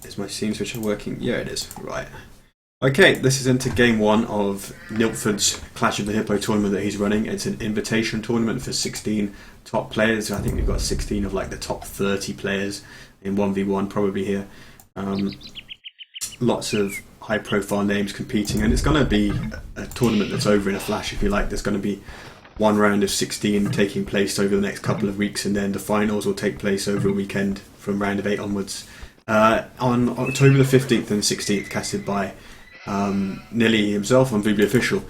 Is my scene switcher working? Yeah, it is. Right. Okay, this is into game one of Nilford's Clash of the Hippo tournament that he's running. It's an invitation tournament for 16 top players. I think we've got 16 of like the top 30 players in 1v1 probably here. Lots of high-profile names competing, and it's going to be a tournament that's over in a flash, if you like. There's going to be one round of 16 taking place over the next couple of weeks, and then the finals will take place over a weekend from round of 8 onwards. On October the 15th and 16th, casted by Nilly himself on VB Official.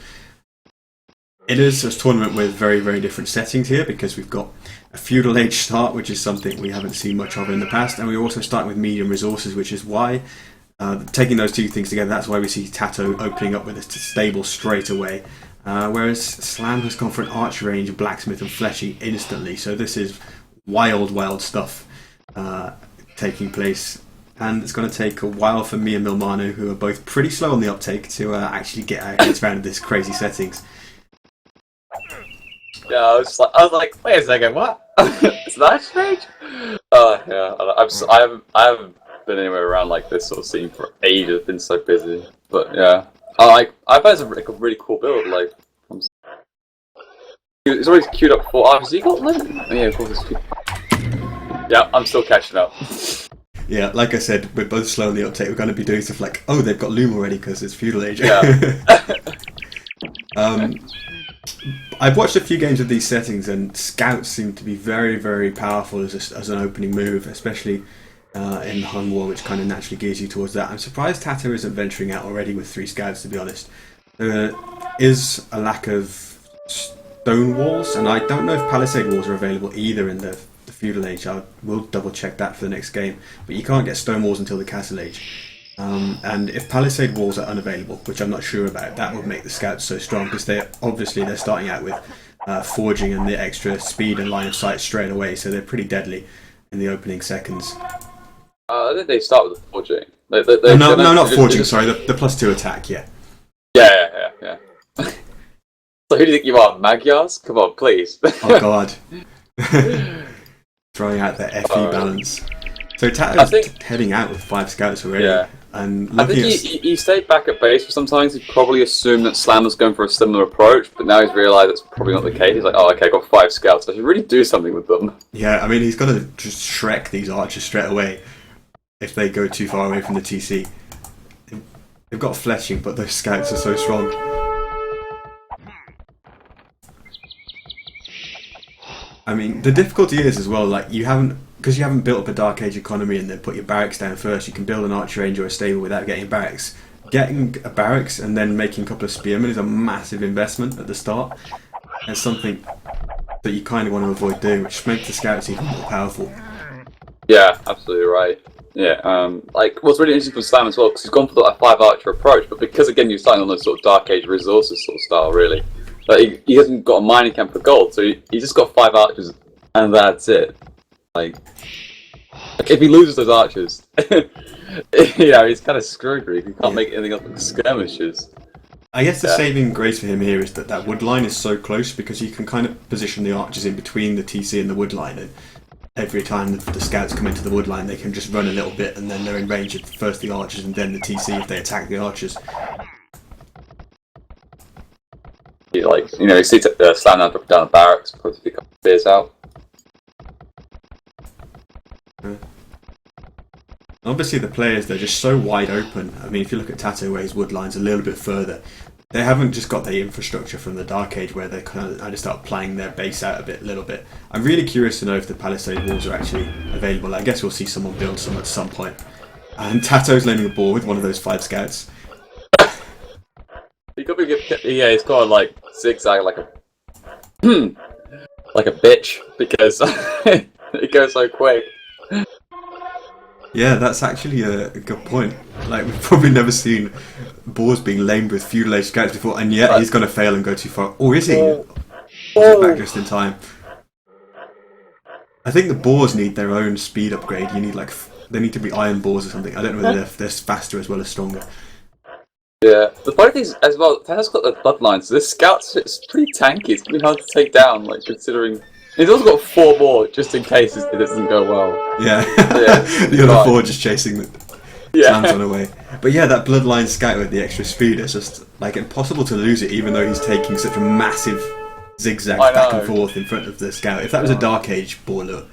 It is a tournament with very, very different settings here, because we've got a feudal age start, which is something we haven't seen much of in the past, and we also start with medium resources, which is why taking those two things together, that's why we see TaToH opening up with a stable straight away, whereas Slam has gone for an archer range, blacksmith and fleshy instantly. So this is wild stuff taking place, and it's going to take a while for me and Milmano, who are both pretty slow on the uptake, to actually get our heads around this crazy settings. Yeah, I was like, wait a second, what? It's an archer range? Yeah, I haven't been anywhere around like this sort of scene for ages. Been so busy, but yeah, I've had a really cool build. Like, it's always queued up for. Oh, so you got limit? Oh, yeah, of course it's queued. Yeah, I'm still catching up. Yeah, like I said, we're both slow on the uptake. We're going to be doing stuff like, oh, they've got Loom already because it's feudal age. Yeah. I've watched a few games of these settings, and scouts seem to be very, very powerful as an opening move, especially in the Hung War, which kind of naturally gears you towards that. I'm surprised TaToH isn't venturing out already with 3 scouts, to be honest. There is a lack of stone walls, and I don't know if palisade walls are available either in the feudal age. I will double check that for the next game, but you can't get stone walls until the castle age. And if palisade walls are unavailable, which I'm not sure about, that would make the scouts so strong, because they're starting out with forging and the extra speed and line of sight straight away, so they're pretty deadly in the opening seconds. I think they start with the forging. No, not forging. Sorry, the +2 attack. Yeah. Yeah. So who do you think you are, Magyars? Come on, please. Oh God. Throwing out the FE balance. So TaToH's heading out with 5 scouts already. Yeah. And I think he stayed back at base for sometimes. He probably assumed that Slam was going for a similar approach, but now he's realised that's probably not the case. He's like, oh, okay, I got 5 scouts. I should really do something with them. Yeah, I mean, he's got to just Shrek these archers straight away if they go too far away from the TC. They've got fleshing, but those scouts are so strong. I mean, the difficulty is as well, like, because you haven't built up a Dark Age economy and then put your barracks down first, you can build an archer range or a stable without getting barracks. Getting a barracks and then making a couple of spearmen is a massive investment at the start. It's something that you kind of want to avoid doing, which makes the scouts even more powerful. Yeah, absolutely right. Yeah, like, what's really interesting for Slam as well, because he's gone for that 5 archer approach, but because, again, you're starting on those sort of Dark Age resources sort of style, really. Like, he hasn't got a mining camp for gold, so he's just got 5 archers, and that's it. Like if he loses those archers, he's kind of screwed, really. He can't make anything else but skirmishes. I guess the saving grace for him here is that wood line is so close, because you can kind of position the archers in between the TC and the wood line, and every time the scouts come into the wood line, they can just run a little bit, and then they're in range of first the archers and then the TC if they attack the archers. You see Slam now drop down the barracks, put a couple of spears out. Obviously the players, they're just so wide open. I mean, if you look at TaToH, where his wood line's a little bit further, they haven't just got the infrastructure from the Dark Age where they kind of start playing their base out a little bit. I'm really curious to know if the palisade walls are actually available. I guess we'll see someone build some at some point. And TaToH's landing a ball with one of those 5 scouts. He's got like zigzag like a like a bitch, because it goes so quick. Yeah, that's actually a good point. Like, we've probably never seen boars being lamed with feudal age scouts before, and yet he's going to fail and go too far. Or is he? He's back just in time. I think the boars need their own speed upgrade. They need to be iron boars or something. I don't know whether they're faster as well as stronger. Yeah, the funny thing is, as well, TaToH's got the bloodlines, so this scout is pretty tanky. It's going to be hard to take down, like, considering... He's also got 4 more, just in case it doesn't go well. Yeah, the other 4 just chasing them. Slam's on away. But yeah, that Bloodline scout with the extra speed, it's just like impossible to lose it, even though he's taking such a massive zigzag back and forth in front of the scout. If that was a Dark Age baller,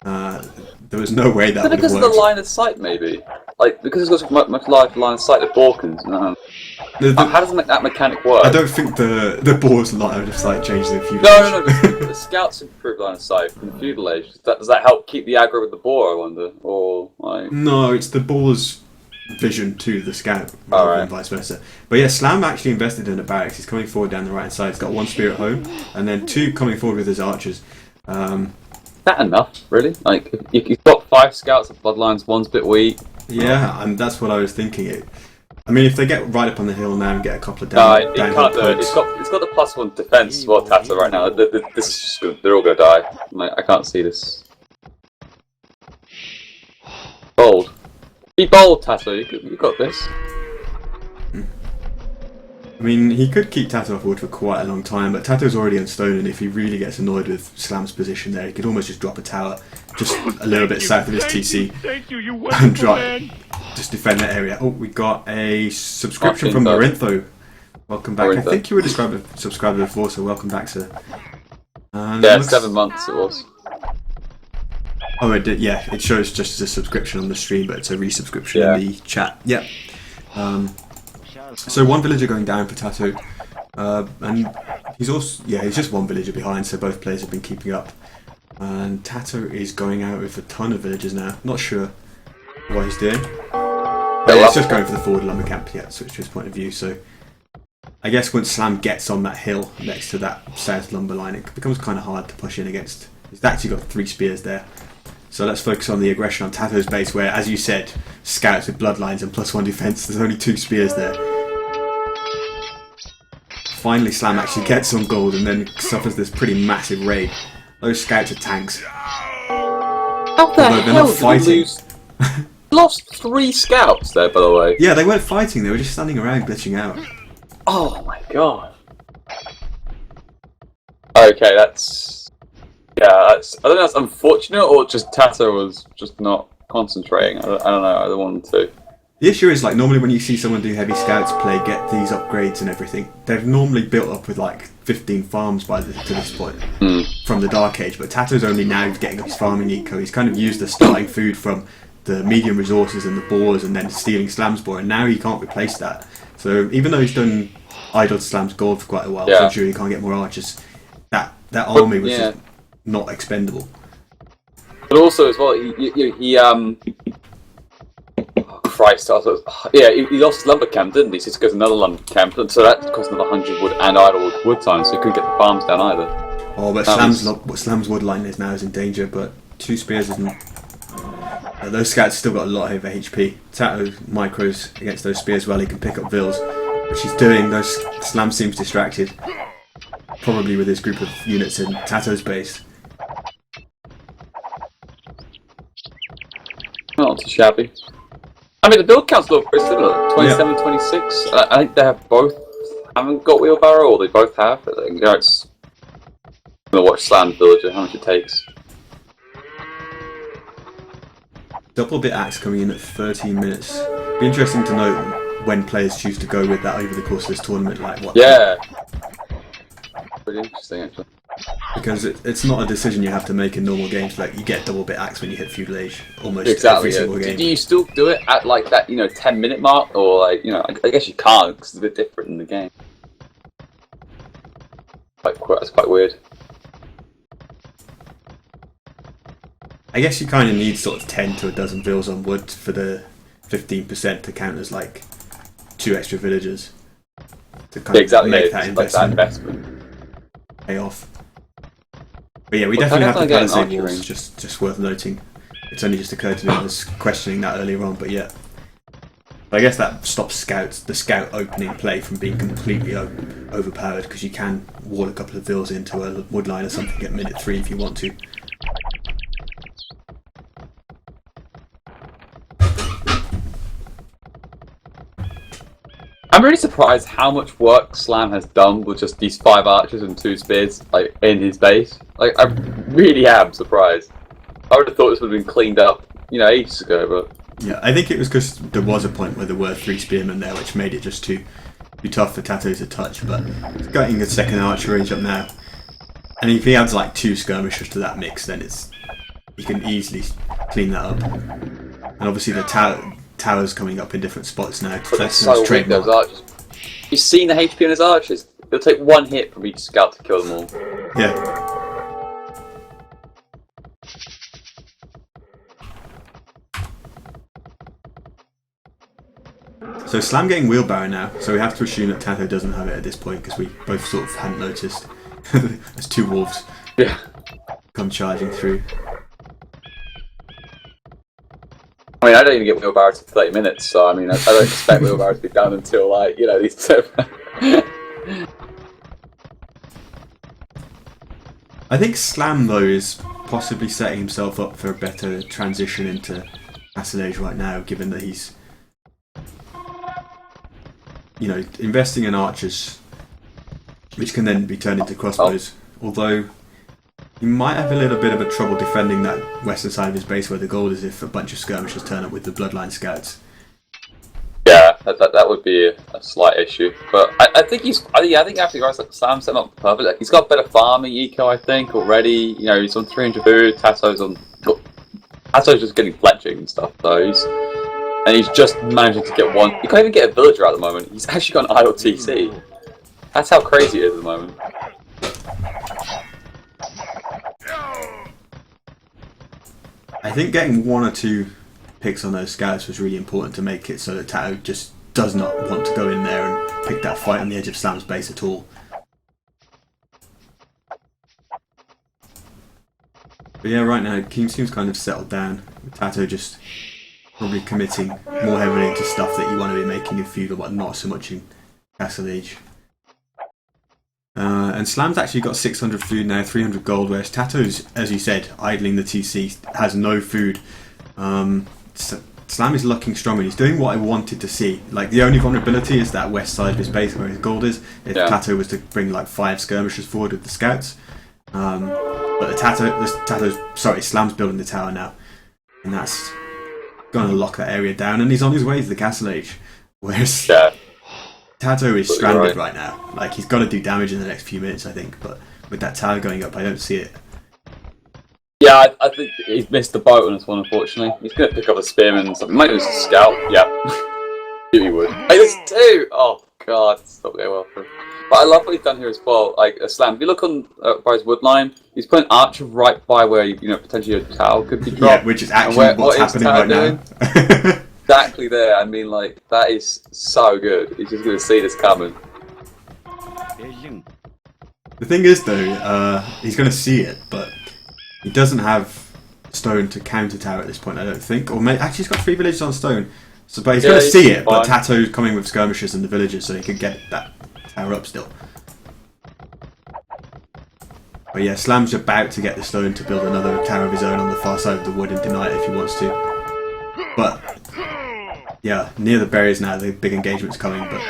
there was no way that would have worked. Because of the line of sight, maybe. Like, because it's got much larger line of sight of Borkins. How does that mechanic work? I don't think the boar's line of sight changed in feudal age. No, the scouts improve line of sight from feudal age. Does that help keep the aggro with the boar, I wonder? Or like... No, it's the boar's vision to the scout, rather than vice versa. But yeah, Slam actually invested in a barracks. He's coming forward down the right hand side. He's got 1 spear at home, and then 2 coming forward with his archers. That enough, really? Like, you've got 5 scouts of Bloodlines, 1's a bit weak. Yeah, and that's what I was thinking. I mean, if they get right up on the hill now and get a couple of down, it can't do it. It's got the +1 defense as well, TaToH, right now. This is just they're all gonna die. Like, I can't see this. Bold. Be bold, TaToH. You got this. I mean, he could keep TaToH off board for quite a long time, but TaToH's already on stone, and if he really gets annoyed with Slam's position there, he could almost just drop a tower just a little bit south of his TC and just defend that area. Oh, we got a subscription from Marintho. Welcome back. I think you were a subscriber before, so welcome back, sir. Yeah, 7 months it was. Oh, it did. Yeah, it shows just as a subscription on the stream, but it's a resubscription in the chat. Yep. So 1 villager going down for TaToH, and he's also he's just 1 villager behind. So both players have been keeping up, and TaToH is going out with a ton of villagers now. Not sure what he's doing. He's just going for the forward lumber camp. Yeah, switch to his point of view. So I guess once Slam gets on that hill next to that south lumber line, it becomes kind of hard to push in against. He's actually got 3 spears there. So let's focus on the aggression on TaToH's base, where, as you said, scouts with bloodlines and +1 defense. There's only 2 spears there. Finally, Slam actually gets on gold and then suffers this pretty massive raid. Those scouts are tanks. How the hell they're not fighting. Lost 3 scouts there, by the way. Yeah, they weren't fighting. They were just standing around glitching out. Oh my god. Okay, that's... Yeah, I don't know if that's unfortunate or just TaToH was just not concentrating. I don't know, either one of the two. The issue is, like, normally when you see someone do heavy scouts play, get these upgrades and everything, they've normally built up with like 15 farms to this point from the Dark Age, but TaToH's only now getting up his farming eco. He's kind of used the starting food from the medium resources and the boars and then stealing Slam's boar, and now he can't replace that. So even though he's done idle Slam's gold for quite a while, so I'm sure he can't get more archers, that army was just not expendable. But also as well, he Christ, he lost his lumber camp, didn't he? So he goes to another lumber camp, so that cost another 100 wood and idle wood time, so he couldn't get the farms down either. Oh, but Slam's wood line is now in danger, but 2 spears isn't. Those scouts still got a lot of HP. TaToH micros against those spears well, he can pick up vills, which he's doing. Slam seems distracted, probably with his group of units in TaToH's base. Not too shabby. I mean, the build counts look pretty similar. 27, 26. I think they have haven't got wheelbarrow, or they both have. I think it's. I'm gonna watch Slam Villager, how much it takes. Double bit axe coming in at 13 minutes. Be interesting to note when players choose to go with that over the course of this tournament. Like what? Yeah. Pretty interesting, actually. Because it's not a decision you have to make in normal games. Like, you get double bit axe when you hit feudal age almost every single game. Do you still do it at like that 10-minute mark, or like I guess you can't because it's a bit different in the game. That's quite weird. I guess you kind of need sort of 10 to a dozen vills on wood for the 15% to count as like 2 extra villagers to kind of make that investment pay off. But yeah, we definitely have to Palisade walls, just worth noting. It's only just occurred to me, I was questioning that earlier on, but yeah. But I guess that stops the scout opening play from being completely overpowered, because you can wall a couple of vills into a wood line or something at minute 3 if you want to. I'm really surprised how much work Slam has done with just these 5 archers and 2 spears in his base. I really am surprised. I would have thought this would have been cleaned up, ages ago, but Yeah, I think it was because there was a point where there were 3 spearmen there, which made it just too tough for TaToH to touch. But he's getting a second archer range up now, and if he adds like 2 skirmishers to that mix, then he can easily clean that up. And obviously the towers coming up in different spots now. That's so weak, those archers. You've seen the HP on his archers. It'll take 1 hit from each scout to kill them all. Yeah. So Slam getting wheelbarrow now, so we have to assume that TaToH doesn't have it at this point because we both sort of hadn't noticed. There's 2 wolves. Yeah. Come charging through. I mean, I don't even get wheelbarrow for 30 minutes, so I mean, I don't expect wheelbarrow to be done until, like, you know, these two. I think Slam, though, is possibly setting himself up for a better transition into Castle Age right now, given that he's, you know, investing in archers, which can then be turned into crossbows. Although he might have a little bit of a trouble defending that western side of his base where the gold is if a bunch of skirmishers turn up with the bloodline scouts. Yeah, that would be a slight issue. But I think I think actually guys like Slam set him up perfect. Like, he's got better farming eco, I think, already. You know, he's on 300 food. TaToH's just getting fletching and stuff, though. And he's just managing to get 1. You can't even get a villager at the moment. He's actually got an idle TC. That's how crazy it is at the moment. I think getting 1 or 2 picks on those scouts was really important to make it so that TaToH just does not want to go in there and pick that fight on the edge of Slam's base at all. But yeah, right now, King seems kind of settled down. TaToH just probably committing more heavily into stuff that you want to be making in feudal, but not so much in Castle Age. And Slam's actually got 600 food now, 300 gold, whereas TaToH's, as you said, idling the TC, has no food. Slam is looking strong and he's doing what I wanted to see. Like, the only vulnerability is that west side of his base where his gold is. If TaToH was to bring like 5 skirmishers forward with the scouts. But Slam's building the tower now. And that's going to lock that area down, and he's on his way to the Castle Age. Whereas TaToH is stranded right now. Like, he's got to do damage in the next few minutes, I think, but with that tower going up, I don't see it. Yeah, I think he's missed the boat on this one, unfortunately. He's going to pick up a spearman and something. He might lose a scout. Yeah. He would. Hey, there's 2! Oh, God. It's not going well for him. But I love what he's done here as well. Like, Slam, if you look on by his wood line, he's put an archer right by where, you know, potentially a tower could be dropped. Yeah, which is actually what's happening right now. Exactly there. I mean, like, that is so good. He's just going to see this coming. The thing is, though, he's going to see it, but he doesn't have stone to counter tower at this point, I don't think. Or actually, he's got 3 villages on stone. So, but he's going to see it, but TaToH's coming with skirmishers and the villagers, so he could get that tower up still. But yeah, Slam's about to get the stone to build another tower of his own on the far side of the wood and deny it if he wants to. But yeah, near the berries now, the big engagement's coming. But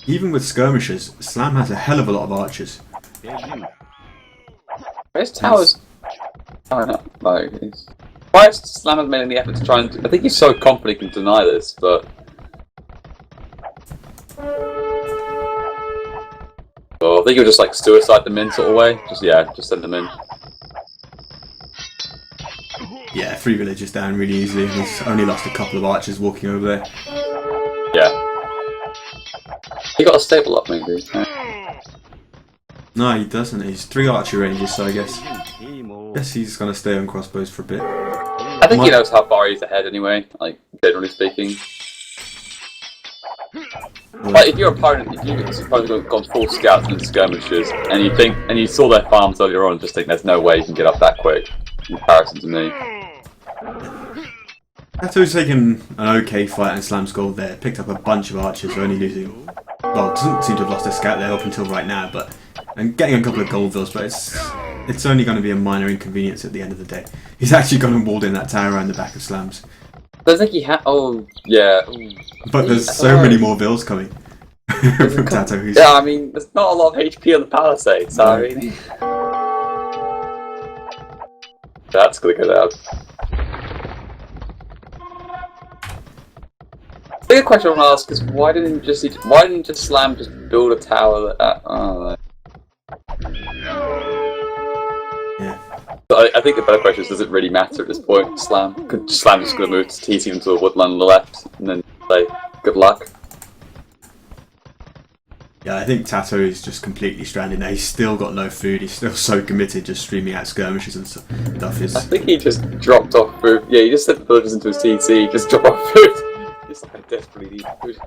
even with skirmishers, Slam has a hell of a lot of archers. Where's towers? I don't know. Like, why has Slam has made any effort to try and? I think he's so confident he can deny this, but. Oh, I think he'll just like suicide them in sort of way. Just send them in. Yeah, 3 villages down really easily. He's only lost a couple of archers walking over there. Yeah. He got a stable up maybe. No, he doesn't. He's 3 archer ranges, so I guess he's gonna stay on crossbows for a bit. I think he knows how far he's ahead anyway, like generally speaking. Like if your opponent, if you've gone full scouts and skirmishers, and you saw their farms earlier on, just think there's no way you can get up that quick in comparison to me. TaToH's taken an okay fight and Slam's gold there. Picked up a bunch of archers, only losing. Well, doesn't seem to have lost a scout there up until right now, and getting a couple of gold vills, but it's only going to be a minor inconvenience at the end of the day. He's actually gone and walled in that tower around the back of Slam's. I think he had. Oh yeah. But there's so many more vills coming from TaToH. Yeah, I mean, there's not a lot of HP on the palisade, so I mean, that's gonna go down. The bigger question I want to ask is why didn't just Slam just build a tower that? Yeah. But I think the better question is, does it really matter at this point? Slam? Could Slam just going to move to TC into the woodland on the left and then say good luck? Yeah, I think TaToH is just completely stranded now. He's still got no food. He's still so committed, just streaming out skirmishes and stuff. I think he just dropped off food. Yeah, he just sent the villagers into his TC, just drop off food. It's like I desperately need food.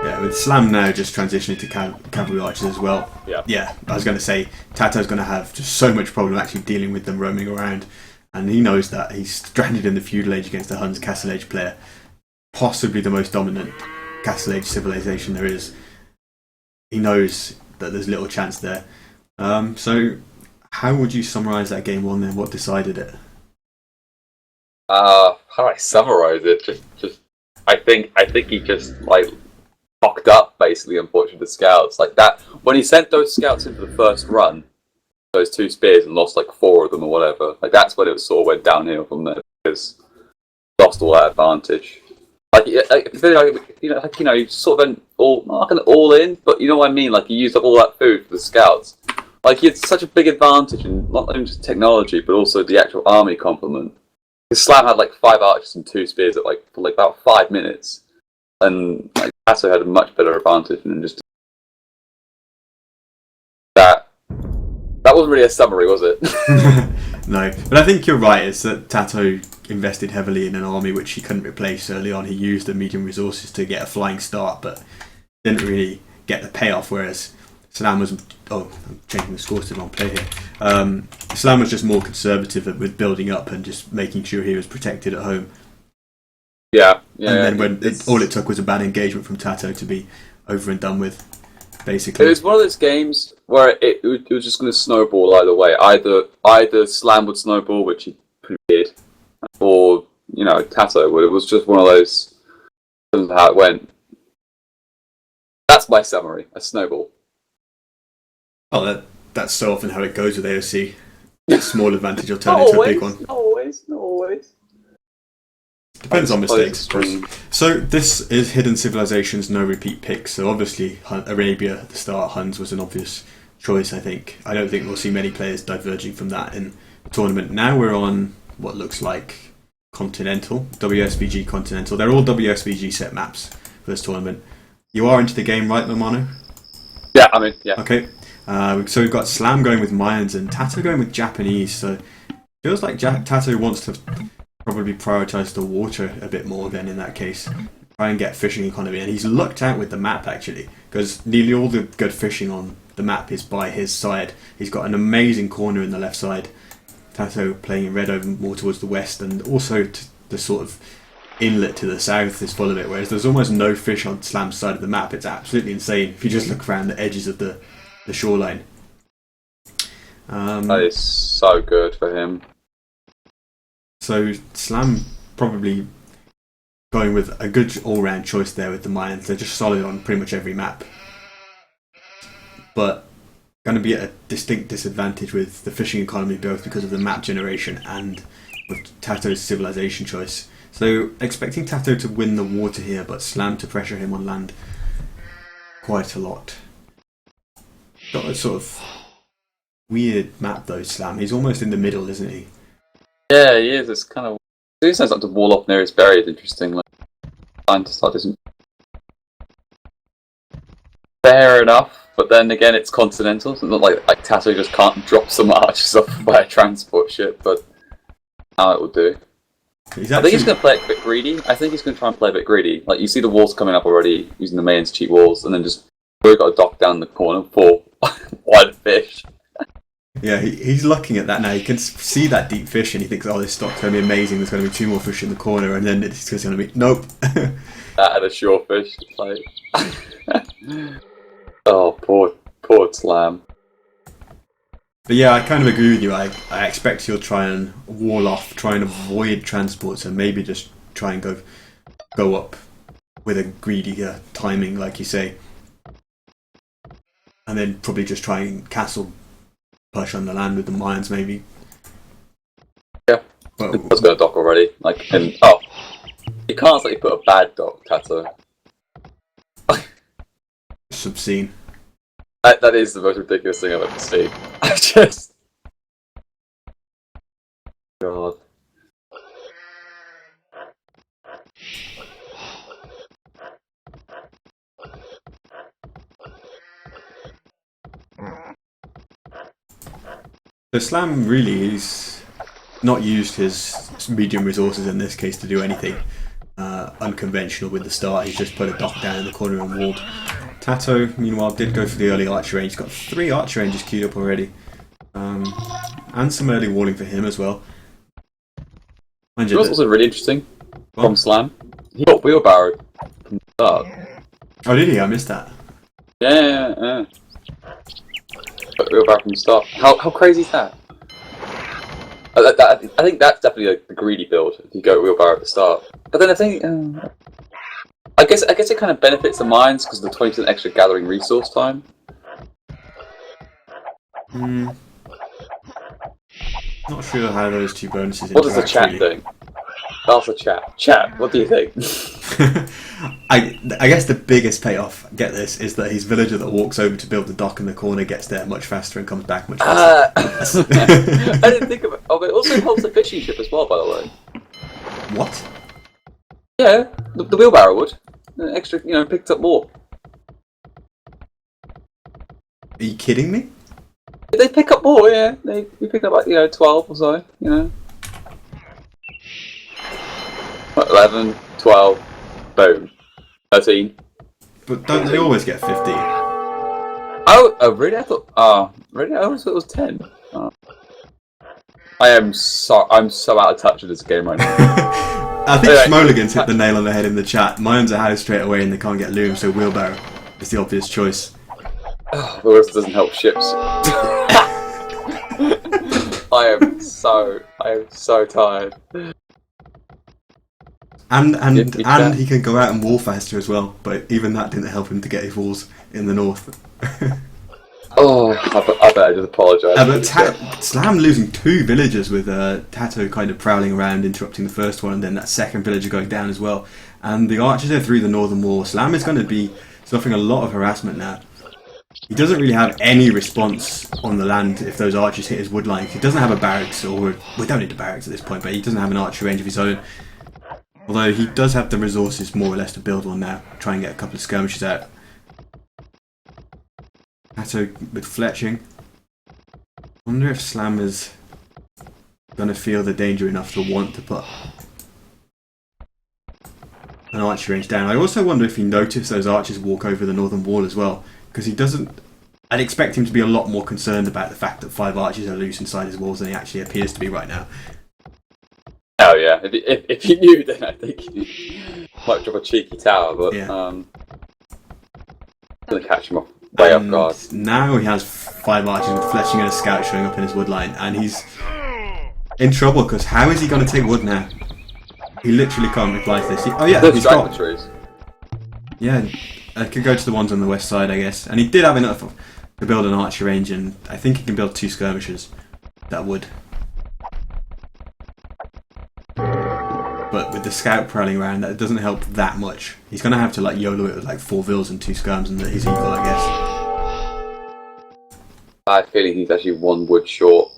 Yeah, with Slam now just transitioning to cavalry archers as well. Yeah. I was going to say TaToH's going to have just so much problem actually dealing with them roaming around, and he knows that he's stranded in the feudal age against a Huns Castle Age player, possibly the most dominant Castle Age civilization there is. He knows that there's little chance there. So, how would you summarise that game one then? What decided it? How do I summarise it? Just I think he just like fucked up basically. Unfortunately, the scouts like that when he sent those scouts into the first run, those 2 spears and lost like 4 of them or whatever. Like that's when it sort of went downhill from there because lost all that advantage. You sort of went all in, but you know what I mean. Like he used up all that food for the scouts. Like he had such a big advantage in not only just technology but also the actual army complement. Because Slam had like 5 archers and 2 spears for about 5 minutes, and like TaToH had a much better advantage than just that. That wasn't really a summary, was it? No, but I think you're right. It's that TaToH invested heavily in an army which he couldn't replace early on. He used the medium resources to get a flying start, but didn't really get the payoff. Whereas Slam was, I'm changing the scores to the wrong play here. Slam was just more conservative with building up and just making sure he was protected at home. Yeah. And then all it took was a bad engagement from TaToH to be over and done with, basically. It was one of those games where it was just going to snowball either way. Either Slam would snowball, which he pretty did, or TaToH would. It was just one of those. That's how it went. That's my summary. A snowball. Oh, that's so often how it goes with AOC. A small advantage will turn into a big one. Not always. Depends on mistakes, of course. So this is Hidden Civilizations, no repeat picks. So obviously Arabia at the start, Huns was an obvious choice, I think. I don't think we'll see many players diverging from that in the tournament. Now we're on what looks like Continental, WSVG Continental. They're all WSVG set maps for this tournament. You are into the game, right, Mamano? Yeah, I mean, yeah. Okay. So we've got Slam going with Mayans and TaToH going with Japanese. So it feels like TaToH wants to probably prioritise the water a bit more then in that case. Try and get fishing economy. And he's lucked out with the map actually, because nearly all the good fishing on the map is by his side. He's got an amazing corner in the left side. TaToH playing in red over more towards the west, and also the sort of inlet to the south is full of it, whereas there's almost no fish on Slam's side of the map. It's absolutely insane if you just look around the edges of the shoreline. That is so good for him. So Slam probably going with a good all-round choice there with the Mayans. They're just solid on pretty much every map, but going to be at a distinct disadvantage with the fishing economy, both because of the map generation and with TaToH's civilization choice. So expecting TaToH to win the water here, but Slam to pressure him on land quite a lot. Got a sort of weird map though, Slam. He's almost in the middle, isn't he? Yeah, he is. It's kind of. He sounds like the wall off near his berry is interesting. Like, scientist isn't fair enough, but then again, it's continental, so it's not like TaToH just can't drop some archers off by a transport ship. But how it will do. I think he's going to play it a bit greedy. I think he's going to try and play a bit greedy. Like you see the walls coming up already, using the Mayans cheat walls, and then just we've got a dock down the corner for one fish. Yeah, he's looking at that now. He can see that deep fish and he thinks, oh, this stock's going to be amazing. There's going to be 2 more fish in the corner. And then it's just going to be, nope. That and a shore fish. Like... oh, poor Slam. But yeah, I kind of agree with you. I expect he'll try and wall off, try and avoid transports and maybe just try and go up with a greedy timing, like you say. And then probably just try and castle push on the land with the Mayans maybe. Yeah, But it's got a dock already. Like, and oh, you can't actually put a bad dock, TaToH. it's obscene. That is the most ridiculous thing I've ever seen. I just, God. So Slam really is not used his medium resources in this case to do anything unconventional with the start. He's just put a dock down in the corner and walled. TaToH, meanwhile, did go for the early archer range. He's got 3 archer ranges queued up already. And some early walling for him as well. It was also really interesting from Slam. He got wheelbarrowed from the start. Oh, did he? I missed that. Yeah. Got wheelbarrowed from the start. How crazy is that? I think that's definitely the greedy build if you go wheelbarrow at the start. But then I think, I guess it kind of benefits the mines because of the 20% extra gathering resource time. Not sure how those two bonuses What does the chat really think? That's the chat. Chat, what do you think? I guess the biggest payoff, get this, is that his villager that walks over to build the dock in the corner gets there much faster and comes back much faster. I didn't think of it. Oh, but it also helps the fishing ship as well, by the way. What? Yeah, the wheelbarrow would. Extra, picked up more. Are you kidding me? They pick up more, yeah. We pick up like 12 or so, 11, 12, boom, 13. But don't they always get 15? Oh, really? I thought. Really? I always thought it was 10. I'm so out of touch with this game right now. I think Smoligan's hit the nail on the head in the chat. Mines are housed straight away and they can't get loom, so wheelbarrow is the obvious choice. Oh, the rest doesn't help ships. I am so tired. And he can go out and wall faster as well, but even that didn't help him to get his walls in the north. Oh, I bet I just apologise. But Slam losing 2 villagers with TaToH kind of prowling around, interrupting the first one, and then that second villager going down as well. And the archers are through the northern wall. Slam is going to be suffering a lot of harassment now. He doesn't really have any response on the land if those archers hit his wood lines. He doesn't have a barracks, or we don't need a barracks at this point, but he doesn't have an archer range of his own. Although he does have the resources more or less to build one now. Try and get a couple of skirmishes out. TaToH with fletching. Wonder if Slam is going to feel the danger enough to want to put an archer range down. I also wonder if he noticed those archers walk over the northern wall as well. Because he doesn't... I'd expect him to be a lot more concerned about the fact that 5 archers are loose inside his walls than he actually appears to be right now. Oh yeah, if he knew, then I think he might drop a cheeky tower, but yeah. Gonna catch him off way off guard. Now he has 5 archers with fletching and a scout showing up in his wood line, and he's in trouble because how is he going to take wood now? He literally can't reply to this. Oh yeah, he's got the trees. Yeah, I could go to the ones on the west side, I guess, and he did have enough to build an archer range, and I think he can build 2 skirmishers. That would. But with the scout prowling around, that doesn't help that much. He's going to have to like YOLO it with like 4 vills and 2 skirms and his eagle, I guess. I have a feeling he's actually 1 wood short.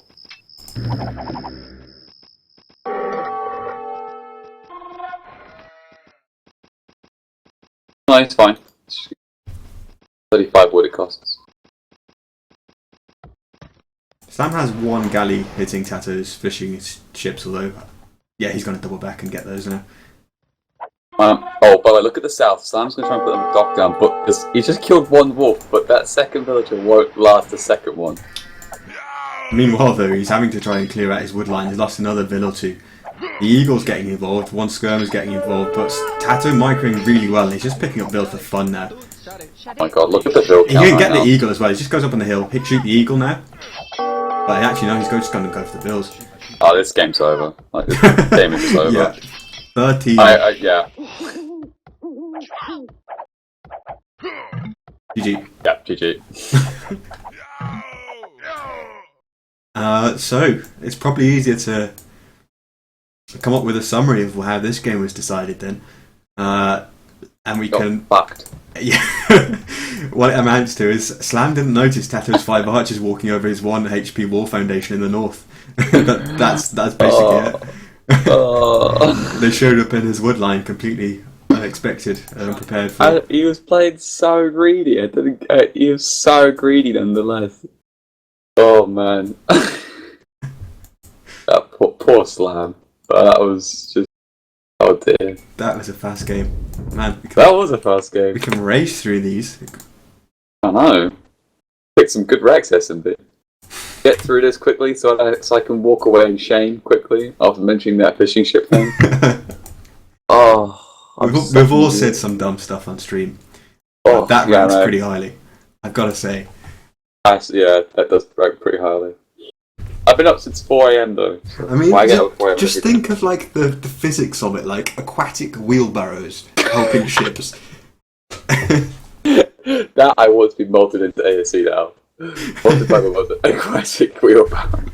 No, it's fine. 35 wood it costs. Sam has 1 galley hitting TaToH's fishing ships, although... Yeah, he's going to double back and get those now. Oh, by the way, look at the south. Sam's going to try and put them dock down, but he just killed 1 wolf, but that second villager won't last the second one. Meanwhile, though, he's having to try and clear out his wood line. He's lost another vill or 2. The eagle's getting involved, 1 skirm is getting involved, but TaToH microing really well, and he's just picking up vills for fun now. Oh my god, look at the vill count. He can get the eagle as well. He just goes up on the hill, shoot the eagle now. But actually, no, he's just going to go for the vills. Oh, this game's over. Like, this game is over. Yeah. 13. Yeah. GG. Yeah, GG. So, it's probably easier to come up with a summary of how this game was decided then. And we can... fucked. Yeah. What it amounts to is Slam didn't notice TaToH's 5 archers walking over his 1 HP wall foundation in the north. That's basically it. They showed up in his wood line completely unexpected and unprepared for. He was playing so greedy. He was so greedy nonetheless. Oh man. That poor Slam. That was just... Oh dear. That was a fast game. Man, That was a fast game. we can race through these. I know. Pick some good Rex SMB. Get through this quickly so I can walk away in shame quickly after mentioning that fishing ship thing. We've all said some dumb stuff on stream. That ranks pretty highly, I've got to say. Yeah, that does rank pretty highly. I've been up since 4 AM though. So I mean, I get up at 4 AM just think of like the physics of it, like aquatic wheelbarrows helping ships. That I want to be molded into ASC now. What the fuck was it? Aquatic wheelbarrow.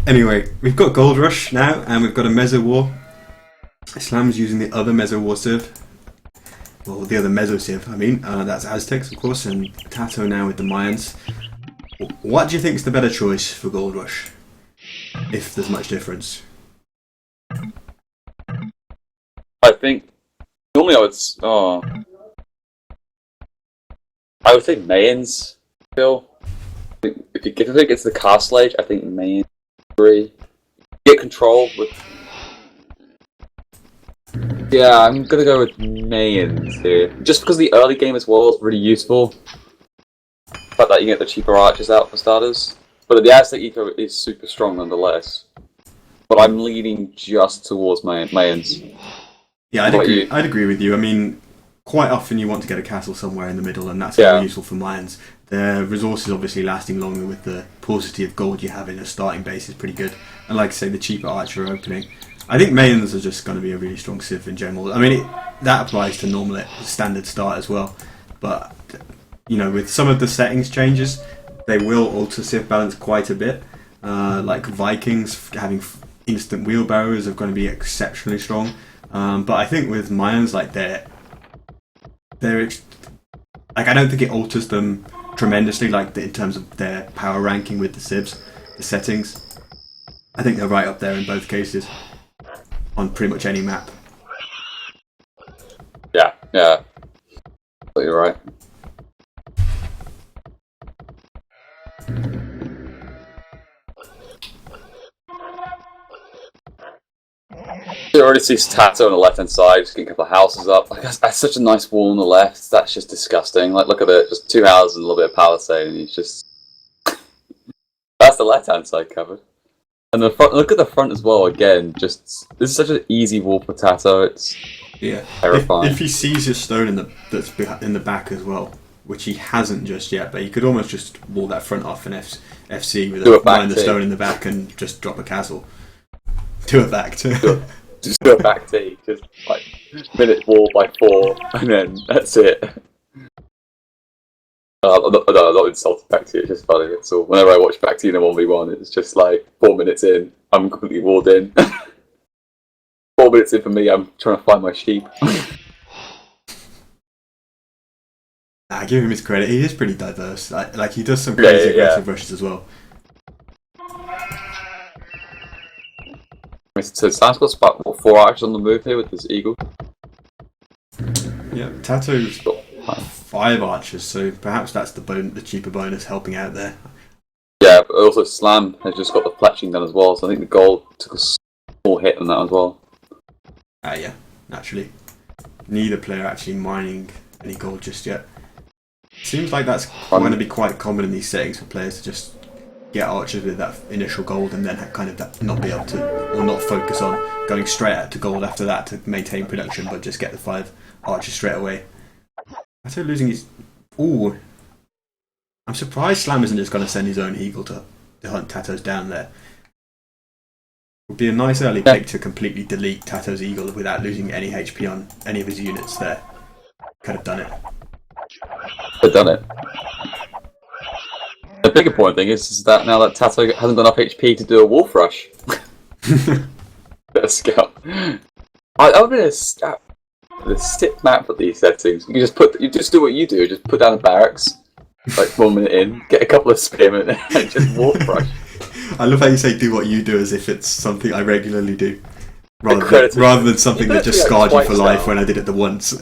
Anyway, we've got Gold Rush now, and we've got a Meso War. Slam's using the other Meso War Civ. Well, the other Meso Civ, I mean. That's Aztecs, of course, and TaToH now with the Mayans. What do you think is the better choice for Gold Rush? If there's much difference. I think normally I would say Mayans still. If it gets the Castle Age, I think Mayans 3. Get control with... Yeah, I'm gonna go with Mayans here. Just because the early game as well is really useful. The fact that you get the cheaper archers out for starters. But the Aztec Eco is super strong nonetheless. But I'm leaning just towards Mayans. Yeah, I'd agree with you. I mean, quite often you want to get a castle somewhere in the middle, and that's very useful for Mayans. Their resources obviously lasting longer with the paucity of gold you have in a starting base is pretty good. And like I say, the cheaper archer opening. I think Mayans are just going to be a really strong civ in general. I mean, that applies to normal standard start as well. But, you know, with some of the settings changes, they will alter civ balance quite a bit. Like Vikings having instant wheelbarrows are going to be exceptionally strong. But I think with Mayans, like they're like, I don't think it alters them tremendously, like in terms of their power ranking with the civs, the settings. I think they're right up there in both cases, on pretty much any map. Yeah. You're right. You already see TaToH on the left hand side, just getting a couple of houses up. Like, that's such a nice wall on the left. That's just disgusting. Like, look at it, just 2 houses and a little bit of palisade, and he's just... That's the left hand side covered. And the front, look at the front as well. Again, just this is such an easy wall for TaToH. It's terrifying. If he sees his stone that's in the back as well, which he hasn't just yet, but he could almost just wall that front off in FC with the stone in the back and just drop a castle. Do it back too. Just do a back T, just like minute wall by 4, and then that's it. I'm not insulting back T, it's just funny. It's all, whenever I watch back T in a 1v1, it's just like 4 minutes in, I'm completely walled in. 4 minutes in for me, I'm trying to find my sheep. I give him his credit, he is pretty diverse. Like he does some crazy aggressive rushes as well. So Sam's got about 4 archers on the move here with this eagle. Yeah, TaToH's got 5 archers, so perhaps that's the cheaper bonus helping out there. Yeah, but also Slam has just got the fletching done as well, so I think the gold took a small hit on that as well. Yeah, naturally. Neither player actually mining any gold just yet. Seems like that's going to be quite common in these settings for players to just get archers with that initial gold and then kind of not be able to, or not focus on going straight out to gold after that to maintain production, but just get the 5 archers straight away. TaToH losing his... Ooh. I'm surprised Slam isn't just going to send his own eagle to hunt TaToH's down there. Would be a nice early pick to completely delete TaToH's eagle without losing any HP on any of his units there. Could have done it. Could have done it. big important thing is that now that TaToH hasn't got enough HP to do a wolf rush. Let's go. I'm gonna the stick map for these settings. You just do what you do. Just put down the barracks, like 1 minute in, get a couple of spearmen, and just wolf rush. I love how you say "do what you do" as if it's something I regularly do, rather than something that just scarred you for life when I did it the once.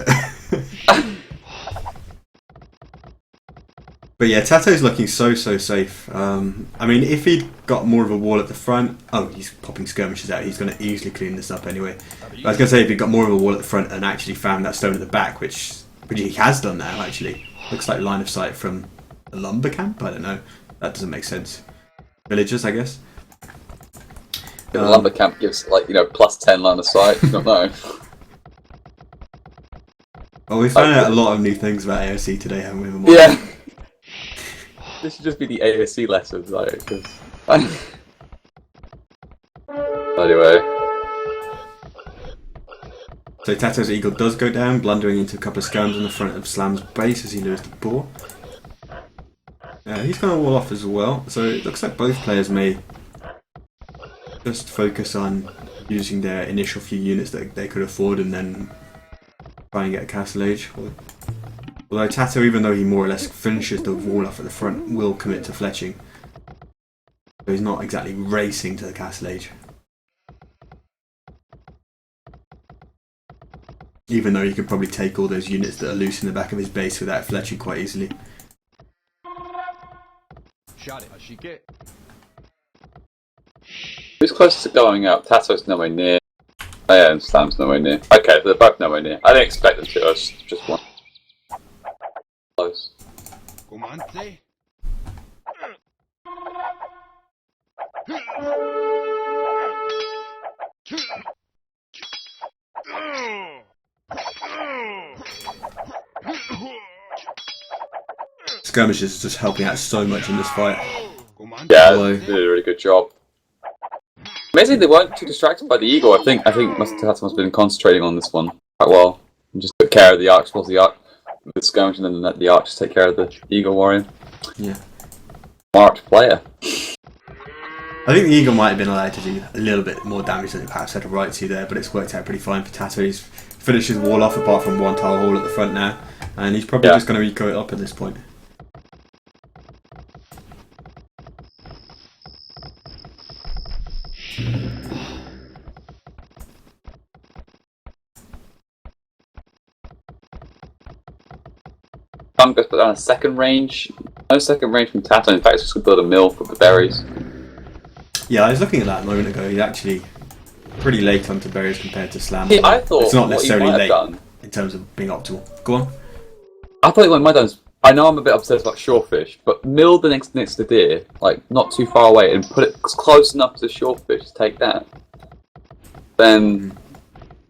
But yeah, TaToH's looking so safe. I mean, if he'd got more of a wall at the front... Oh, he's popping skirmishes out. He's going to easily clean this up anyway. But I was going to say, if he'd got more of a wall at the front and actually found that stone at the back, which he has done now, actually. Looks like line of sight from a lumber camp? I don't know. That doesn't make sense. Villagers, I guess. The lumber camp gives, like, plus 10 line of sight. I don't know. Well, we found out a lot of new things about AOC today, haven't we? Yeah. This should just be the AOC lessons, like, because... Anyway. So TaToH's eagle does go down, blundering into a couple of skirms on the front of Slam's base as he lures the boar. He's going to wall off as well, so it looks like both players may just focus on using their initial few units that they could afford and then try and get a castle age. Although TaToH, even though he more or less finishes the wall off at the front, will commit to fletching. So he's not exactly racing to the castle age. Even though he could probably take all those units that are loose in the back of his base without fletching quite easily. Who's closest to going up? TaToH's nowhere near. Oh yeah, and Slam's nowhere near. Okay, they're both nowhere near. I didn't expect them to, I was just one. Close. Skirmishes is just helping out so much in this fight. Yeah, they did a really good job. Amazing they weren't too distracted by the eagle. I think TaToH must have been concentrating on this one quite well. And just took care of the arch, the skirmish, and then let the archers take care of the eagle warrior. Yeah. Smart player. I think the eagle might have been allowed to do a little bit more damage than it perhaps had a right to there, but it's worked out pretty fine for TaToH. He's finished his wall off apart from one tile hall at the front now, and he's probably just going to eco it up at this point. I'm going to put down a second range. No second range from TaToH. In fact, it's just going to build a mill for the berries. Yeah, I was looking at that a moment ago. He's actually pretty late onto berries compared to Slam. See, I thought it's not necessarily late done, in terms of being optimal. Go on. I thought what he might have done is, I know I'm a bit obsessed about shorefish, but mill the next to deer, like not too far away, and put it close enough to shorefish to take that. Then,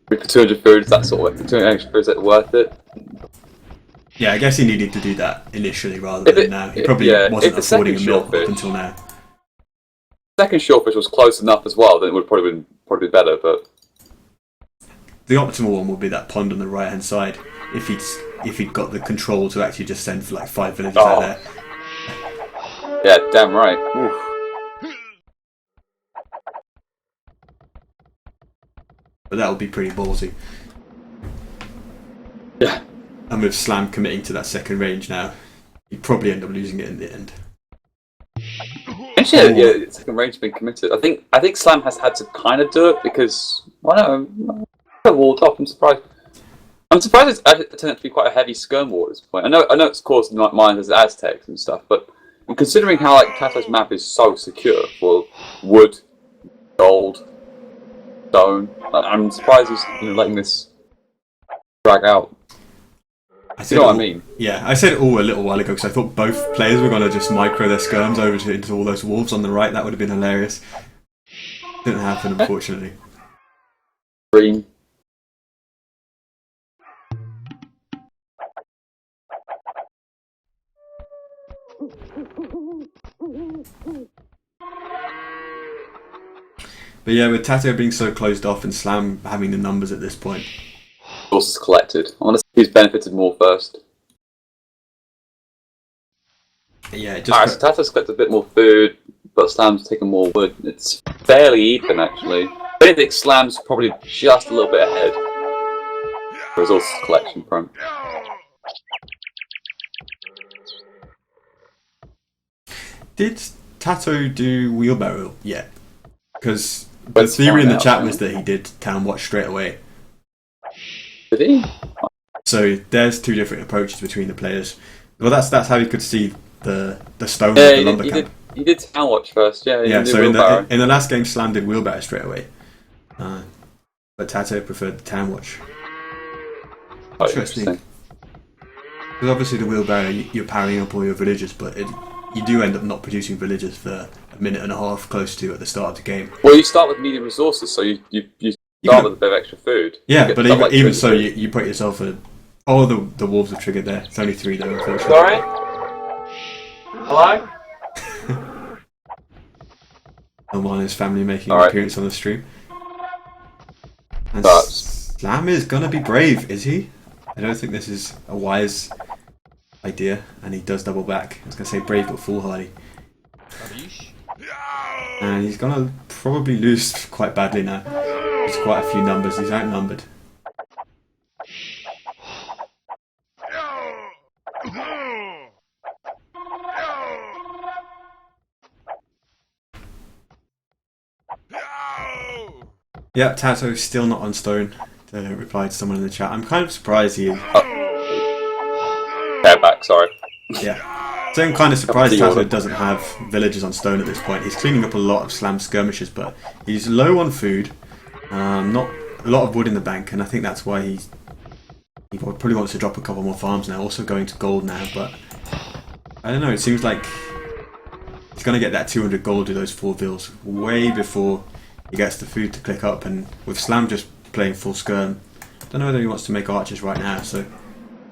for 200 foods, that sort of 200 extra foods, is that worth it? Yeah, I guess he needed to do that initially rather than now. He probably wasn't affording a mill up until now. Second shorefish was close enough as well, then it would probably been better, but the optimal one would be that pond on the right hand side if he'd got the control to actually just send for like 5 villagers out there. Yeah, damn right. Oof. But that would be pretty ballsy. Yeah. And with Slam committing to that second range now, he'd probably end up losing it in the end. Actually, yeah, second range has been committed. I think Slam has had to kind of do it because I don't know, walled off. I'm surprised. I'm surprised it's turned out to be quite a heavy skirm wall at this point. I know it's caused mines as Aztecs and stuff, but considering how like TaToH's map is so secure for wood, gold, stone, I'm surprised he's letting this drag out. You know what I mean? Yeah, I said it all a little while ago because I thought both players were going to just micro their skirms over into all those wolves on the right. That would have been hilarious. Didn't happen, unfortunately. Green. But yeah, with TaToH being so closed off and Slam having the numbers at this point. Resources collected. I want to see who's benefited more first. Yeah, it Alright, just so TaToH's collected a bit more food, but Slam's taken more wood. It's fairly even, actually. If anything, Slam's probably just a little bit ahead. Resources collection front. did TaToH do wheelbarrow yet? Because the Let's theory in find the out, chat man. was that he did town watch straight away. Did he? So there's two different approaches between the players. Well, that's how you could see the stone Yeah, of the lumber camp. he did town watch first, yeah. Yeah, He did so wheelbarrow. in the last game, Slam did wheelbarrow straight away, but TaToH preferred the town watch. Oh, Interesting. Because obviously the wheelbarrow, you're powering up all your villagers, but you do end up not producing villagers for a minute and a half, close to at the start of the game. Well, you start with medium resources, so you start with a bit of extra food. Yeah, but even so, you put yourself a... Oh, the wolves have triggered there. It's only 3 though, unfortunately. Sorry? Hello? Someone and his family making an appearance on the stream. And But Slam is gonna be brave, is he? I don't think this is a wise idea, and he does double back. I was gonna say brave but foolhardy. And he's gonna probably lose quite badly now. There's quite a few numbers, he's outnumbered. Yeah, TaToH's still not on stone, to reply to someone in the chat. I'm kind of surprised he is. Hair back, sorry. Yeah. So I'm kind of surprised TaToH doesn't have villagers on stone at this point. He's cleaning up a lot of Slam skirmishes, but he's low on food, not a lot of wood in the bank, and I think that's why he probably wants to drop a couple more farms now, also going to gold now, but I don't know, it seems like he's going to get that 200 gold with those 4 vills way before he gets the food to click up, and with Slam just playing full skirm, I don't know whether he wants to make archers right now, so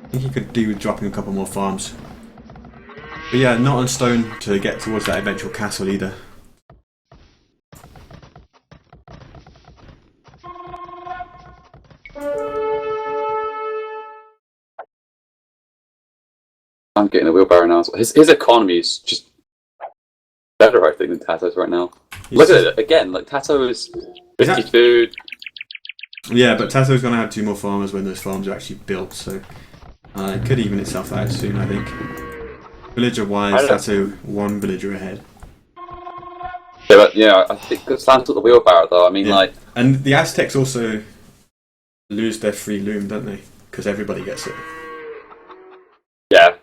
I think he could do with dropping a couple more farms. But yeah, not on stone to get towards that eventual castle either. I'm getting a wheelbarrow now. His economy is just better, I think, than TaToH's right now. Look at it again. Like TaToH is 50 food. Yeah, but TaToH's going to have 2 more farmers when those farms are actually built, so it could even itself out soon, I think. Villager-wise, TaToH 1 villager ahead. Yeah, but yeah, I think Slam took the wheelbarrow though. I mean, like, and the Aztecs also lose their free loom, don't they? Because everybody gets it. Yeah,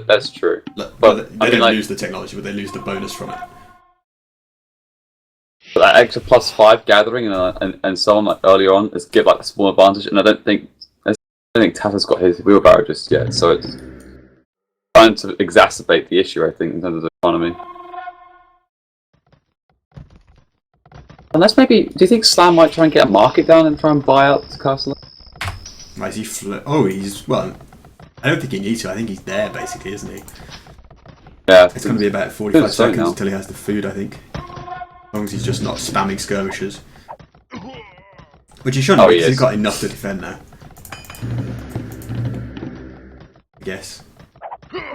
that's true. But they don't lose the technology, but they lose the bonus from it. But that extra +5 gathering and so on, like earlier on, is give like a small advantage. And I don't think TaToH's got his wheelbarrow just yet, so it's trying to exacerbate the issue. I think in terms of the economy. Unless maybe, do you think Slam might try and get a market down and try and buy out the castle? Why is he well, I don't think he needs to. I think he's there basically, isn't he? Yeah. It's going to be about 45 seconds until he has the food, I think. As long as he's just not spamming skirmishers. Which he shouldn't, because he's got enough to defend now. I guess.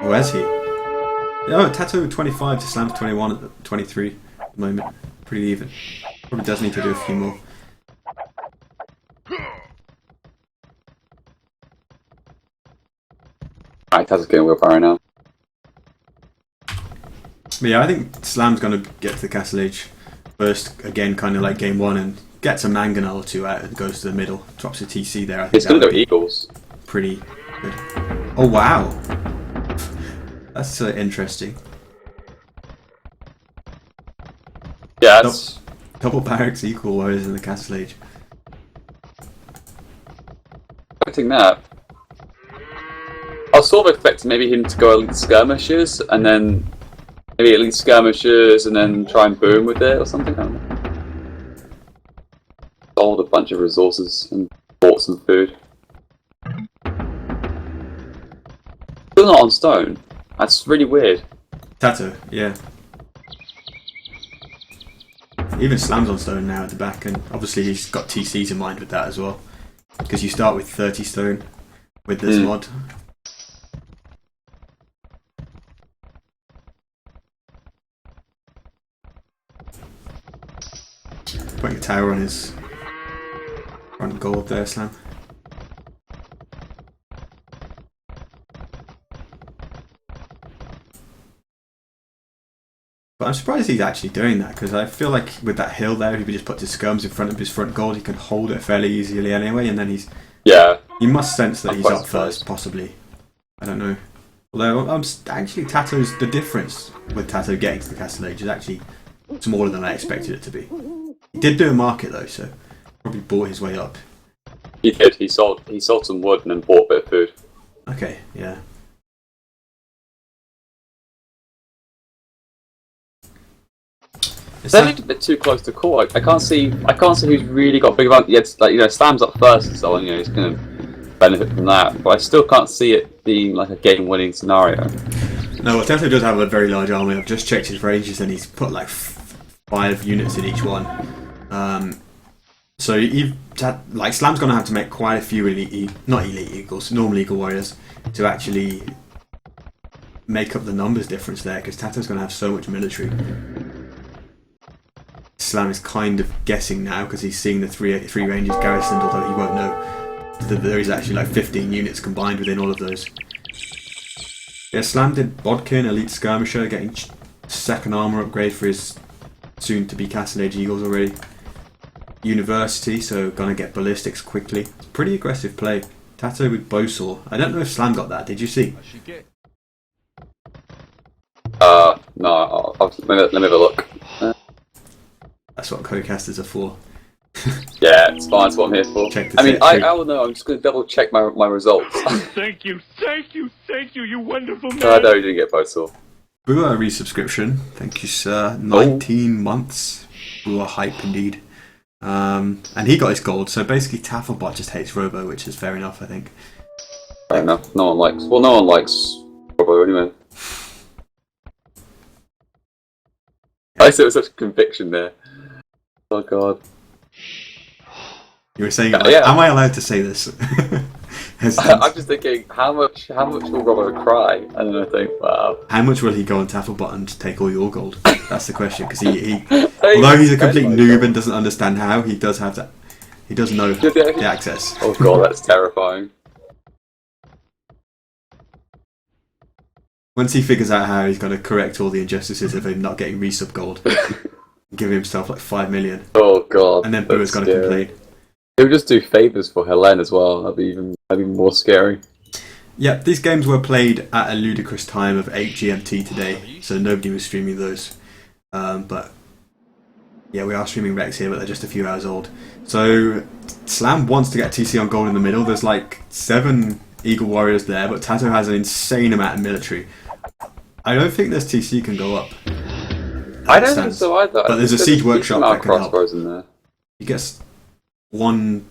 Where's he? Oh, TaToH 25 to Slam's 21 at 23 at the moment. Pretty even. Probably does need to do a few more. Alright, TaToH's getting a wheelbarrow now. But yeah, I think Slam's going to get to the Castle Age first, again, kind of like game 1, and gets a mangonel or 2 out and goes to the middle. Drops a TC there. I think it's going to go Eagles. Pretty good. Oh, wow. That's interesting. Yeah, that's... Double barracks equal warriors in the Castle Age. Expecting that. I was sort of expecting maybe him to go elite skirmishers, and then maybe elite skirmishers, and then try and boom with it or something. I don't know. Sold a bunch of resources and bought some food. Still not on stone. That's really weird. TaToH, yeah. Even Slam's on stone now at the back, and obviously he's got TCs in mind with that as well. Because you start with 30 stone with this mod. Putting a tower on his front gold there, Slam. But I'm surprised he's actually doing that, because I feel like with that hill there, if he just puts his skirms in front of his front gold, he can hold it fairly easily anyway, and then he's... Yeah. He must sense that I'm he's quite up first, surprised. possibly. I don't know. Although, actually, TaToH's... The difference with TaToH getting to the Castle Age is actually smaller than I expected it to be. He did do a market, though, so probably bought his way up. He did. He sold some wood and then bought a bit of food. Okay, yeah. They're a little bit too close to call. I can't see who's really got big amount. Yeah, it's like, you know, Slam's up first and so on. You know, he's going to benefit from that. But I still can't see it being like a game-winning scenario. No, well, TaToH does have a very large army. I've just checked his ranges and he's put like 5 units in each one. So like Slam's going to have to make quite a few not elite eagles, normal eagle warriors, to actually make up the numbers difference there, because TaToH's going to have so much military. Slam is kind of guessing now, because he's seeing the three ranges garrisoned, although he won't know that there is actually like 15 units combined within all of those. Yeah, Slam did Bodkin, Elite Skirmisher, getting second armour upgrade for his soon-to-be Castle Age Eagles already. University, so gonna get ballistics quickly. Pretty aggressive play. TaToH with Bowsaw. I don't know if Slam got that, did you see? No, let me have a look. That's what codecasters are for. Yeah, it's fine, that's what I'm here for. Check the I mean, set I sheet. will know, I'm just going to double check my results. Thank you, you wonderful man. I know you didn't get Bowsaw. Bua resubscription. Thank you, sir. 19 months. Bua hype indeed. And he got his gold, so basically Tafelbot just hates Robo, which is fair enough, I think. Fair enough. No one likes Robo anyway. I said it with such conviction there. Oh god. You were saying, Yeah. am I allowed to say this? I'm just thinking, how much will Robo cry? And then I think, wow. How much will he go on Tafelbot and take all your gold? That's the question, because he although he's a complete noob and doesn't understand how, he does have that. He does know the access. Oh god, that's terrifying. Once he figures out how, he's going to correct all the injustices of him not getting resub gold. Give himself like 5 million. Oh god. And then Bua's going to complain. He would just do favours for Helen as well. That'd be more scary. Yeah, these games were played at a ludicrous time of 8 GMT today, so nobody was streaming those. But yeah, we are streaming Rex here, but they're just a few hours old. So Slam wants to get TC on gold in the middle. There's like 7 Eagle Warriors there, but TaToH has an insane amount of military. I don't think this TC can go up. I don't think so either. But there's a siege workshop that can help. Crossbows in there. He gets 1,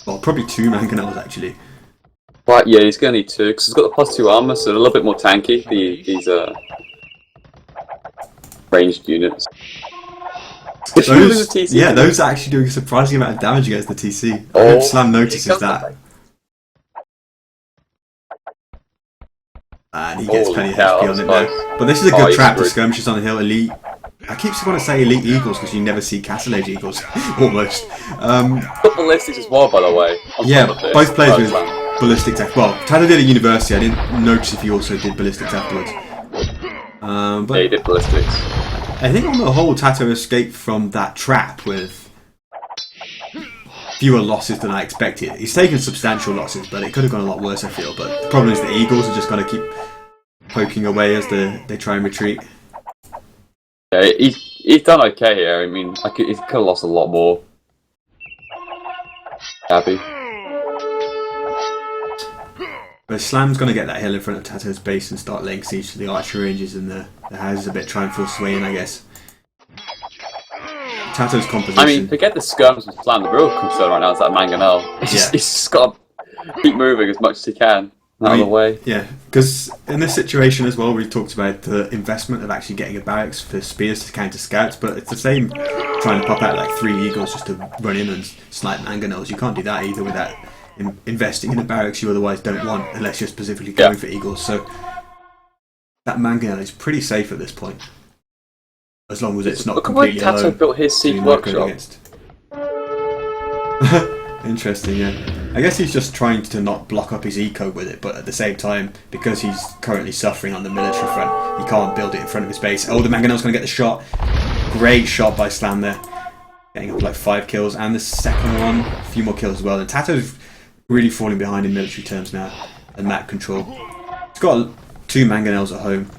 well, probably 2 mangonels actually. Right, yeah, he's going to need 2 because he's got the +2 armor, so they're a little bit more tanky. These ranged units. Those are actually doing a surprising amount of damage against the TC. I hope Slam notices that. And he gets plenty of HP on it now. But this is a good trap for skirmishes on the hill. Elite. I keep want to say elite eagles because you never see Castle Age eagles. Almost. Got ballistics as well, by the way. Yeah, both players with ballistics. Well, TaToH did at university. I didn't notice if he also did ballistics afterwards. But yeah, he did ballistics. I think on the whole, TaToH escaped from that trap with fewer losses than I expected. He's taken substantial losses, but it could have gone a lot worse, I feel. But the problem is the Eagles are just going to keep poking away as they try and retreat. Yeah, he's done okay here. I mean, he could have lost a lot more. Abby. But Slam's going to get that hill in front of TaToH's base and start laying siege to the archer ranges and the houses a bit, try and force sway in, I guess. TaToH's composition. I mean, forget the skirms with Slam. The real concern right now is that Mangonel. He's just got to keep moving as much as he can out of the way. Yeah, because in this situation as well, we've talked about the investment of actually getting a barracks for spears to counter scouts, but it's the same trying to pop out like 3 eagles just to run in and snipe Mangonels. You can't do that either without investing in a barracks you otherwise don't want, unless you're specifically going for eagles. So that Mangonel is pretty safe at this point. As long as it's not completely alone. Look at where TaToH built his siege workshop. Interesting, yeah. I guess he's just trying to not block up his eco with it, but at the same time, because he's currently suffering on the military front, he can't build it in front of his base. Oh, the Mangonel's going to get the shot. Great shot by Slam there. Getting up like 5 kills, and the second one, a few more kills as well. And TaToH's really falling behind in military terms now, and map control. He's got 2 Mangonels at home.